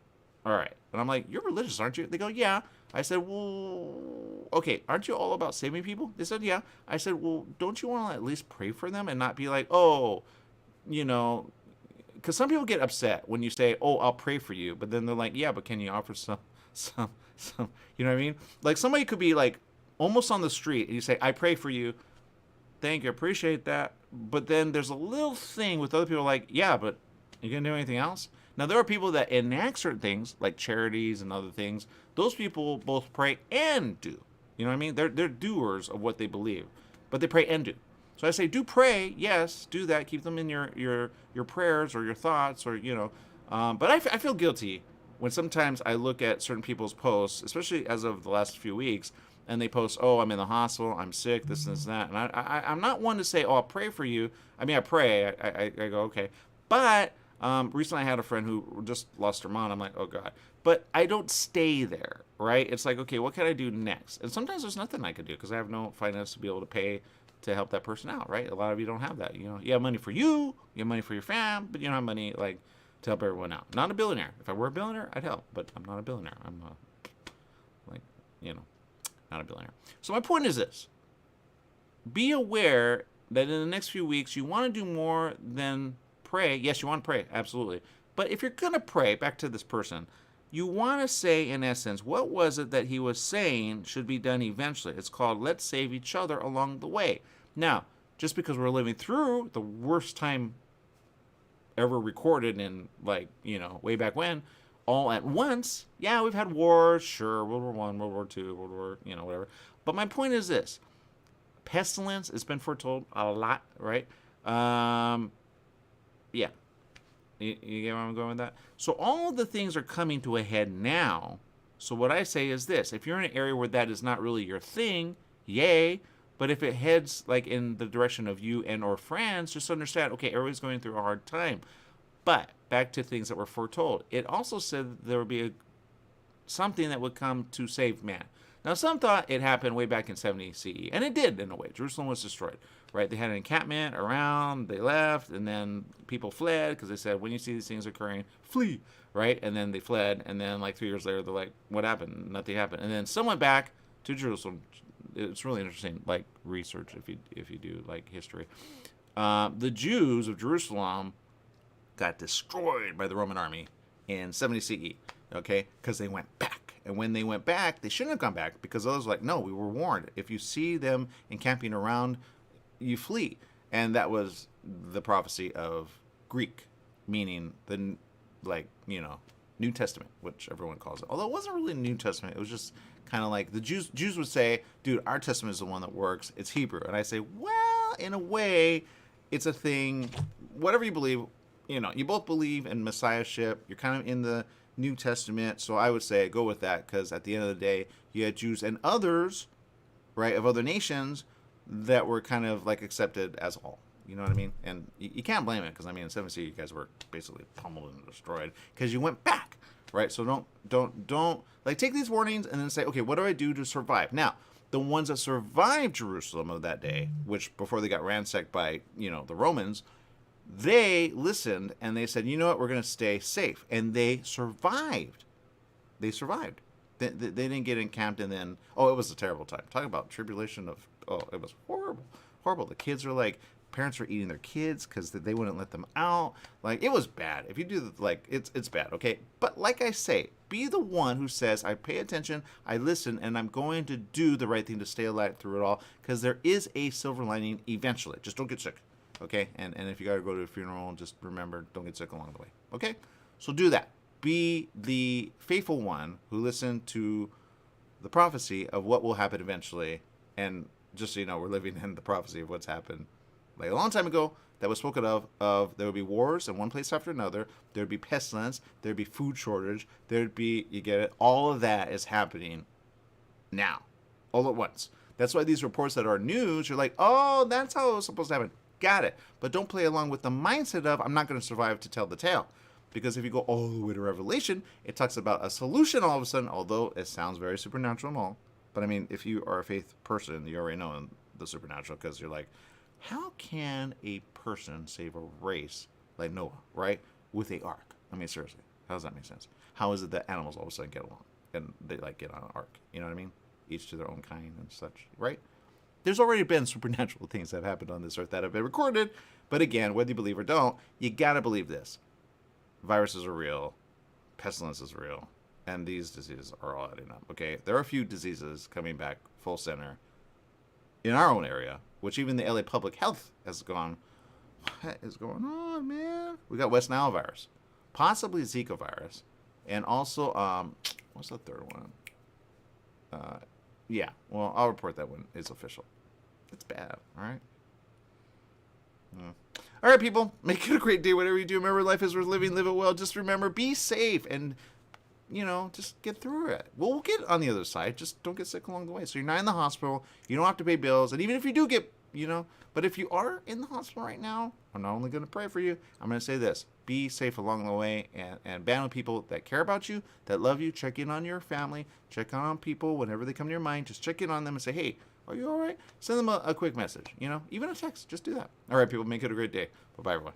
And I'm like, you're religious, aren't you? They go, yeah. I said, well, okay, aren't you all about saving people? They said, yeah. I said, well, don't you want to at least pray for them and not be like, oh, because some people get upset when you say, oh, I'll pray for you. But then they're like, yeah, but can you offer some, you know what I mean? Like somebody could be like almost on the street and you say, I pray for you. Thank you, appreciate that. But then there's a little thing with other people like, yeah, but you gonna do anything else? Now, there are people that enact certain things, like charities and other things. Those people both pray and do. You know what I mean? They're doers of what they believe, but they pray and do. So I say, do pray, yes, do that. Keep them in your prayers or your thoughts, or But I feel guilty when sometimes I look at certain people's posts, especially as of the last few weeks, and they post, oh, I'm in the hospital, I'm sick, this and that, and I'm not one to say, oh, I'll pray for you. I mean, I pray. I go, okay, but. Recently I had a friend who just lost her mom. I'm like, oh God. But I don't stay there, right? It's like, okay, what can I do next? And sometimes there's nothing I can do because I have no finance to be able to pay to help that person out, right? A lot of you don't have that. You have money for you have money for your fam, but you don't have money to help everyone out. Not a billionaire. If I were a billionaire, I'd help, but I'm not a billionaire. I'm not a billionaire. So my point is this. Be aware that in the next few weeks you want to do more than pray. Yes, you want to pray, absolutely. But if you're going to pray, back to this person, you want to say, in essence, what was it that he was saying should be done eventually? It's called, let's save each other along the way. Now, just because we're living through the worst time ever recorded in, way back when, all at once, yeah, we've had wars, sure, World War I, World War II, World War, whatever. But my point is this. Pestilence has been foretold a lot, right? Yeah. You get where I'm going with that? So all of the things are coming to a head now. So what I say is this. If you're in an area where that is not really your thing, yay. But if it heads in the direction of you and or friends, just understand, okay, everybody's going through a hard time. But back to things that were foretold. It also said there would be something that would come to save man. Now, some thought it happened way back in 70 CE. And it did, in a way. Jerusalem was destroyed. Right, they had an encampment around, they left, and then people fled because they said, when you see these things occurring, flee, right? And then they fled, and then 3 years later, they're like, what happened? Nothing happened. And then some went back to Jerusalem. It's really interesting, research if you do history. The Jews of Jerusalem got destroyed by the Roman army in 70 CE, okay, because they went back. And when they went back, they shouldn't have gone back, because others were like, no, we were warned. If you see them encamping around, you flee. And that was the prophecy of Greek, meaning the, like, you know, New Testament, which everyone calls it. Although it wasn't really New Testament. It was just kind of like the Jews would say, dude, our testament is the one that works. It's Hebrew. And I say, well, in a way, it's a thing. Whatever you believe, you know, you both believe in messiahship. You're kind of in the New Testament. So I would say go with that, because at the end of the day, you had Jews and others, right, of other nations that were kind of like accepted as all. You know what I mean? And you can't blame it, because I mean, in 7C, you guys were basically pummeled and destroyed because you went back, right? So don't like take these warnings and then say, okay, what do I do to survive? Now, the ones that survived Jerusalem of that day, which before they got ransacked by, you know, the Romans, they listened and they said, you know what, we're going to stay safe. And they survived. They survived. They didn't get encamped and then, oh, it was a terrible time. Talk about tribulation of, oh, it was horrible. Horrible. The kids were like, parents were eating their kids because they wouldn't let them out. Like, it was bad. If you do, like, it's bad, okay? But like I say, be the one who says, I pay attention, I listen, and I'm going to do the right thing to stay alive through it all, because there is a silver lining eventually. Just don't get sick, okay? And if you got to go to a funeral, just remember, don't get sick along the way, okay? So do that. Be the faithful one who listened to the prophecy of what will happen eventually. And just so you know, we're living in the prophecy of what's happened like a long time ago that was spoken of there would be wars in one place after another. There would be pestilence. There would be food shortage. There would be, you get it? All of that is happening now, all at once. That's why these reports that are news, you're like, oh, that's how it was supposed to happen. Got it. But don't play along with the mindset of, I'm not going to survive to tell the tale. Because if you go all the way to Revelation, it talks about a solution all of a sudden, although it sounds very supernatural and all. But I mean, if you are a faith person, you already know the supernatural, because you're like, how can a person save a race like Noah, right, with a ark? I mean, seriously, how does that make sense? How is it that animals all of a sudden get along and they like get on an ark? You know what I mean? Each to their own kind and such, right? There's already been supernatural things that have happened on this earth that have been recorded. But again, whether you believe or don't, you got to believe this. Viruses are real. Pestilence is real. And these diseases are all adding up, okay? There are a few diseases coming back full center in our own area, which even the LA Public Health has gone, what is going on, man? We got West Nile virus, possibly Zika virus, and also, what's the third one? Yeah, well, I'll report that when it's official. It's bad, all right? All right, people, make it a great day, whatever you do. Remember, life is worth living, live it well. Just remember, be safe, and, you know, just get through it. We'll get on the other side. Just don't get sick along the way. So you're not in the hospital. You don't have to pay bills. And even if you do get, you know, but if you are in the hospital right now, I'm not only going to pray for you, I'm going to say this. Be safe along the way, and band with people that care about you, that love you. Check in on your family. Check on people whenever they come to your mind. Just check in on them and say, hey, are you all right? Send them a quick message, you know, even a text. Just do that. All right, people, make it a great day. Bye-bye, everyone.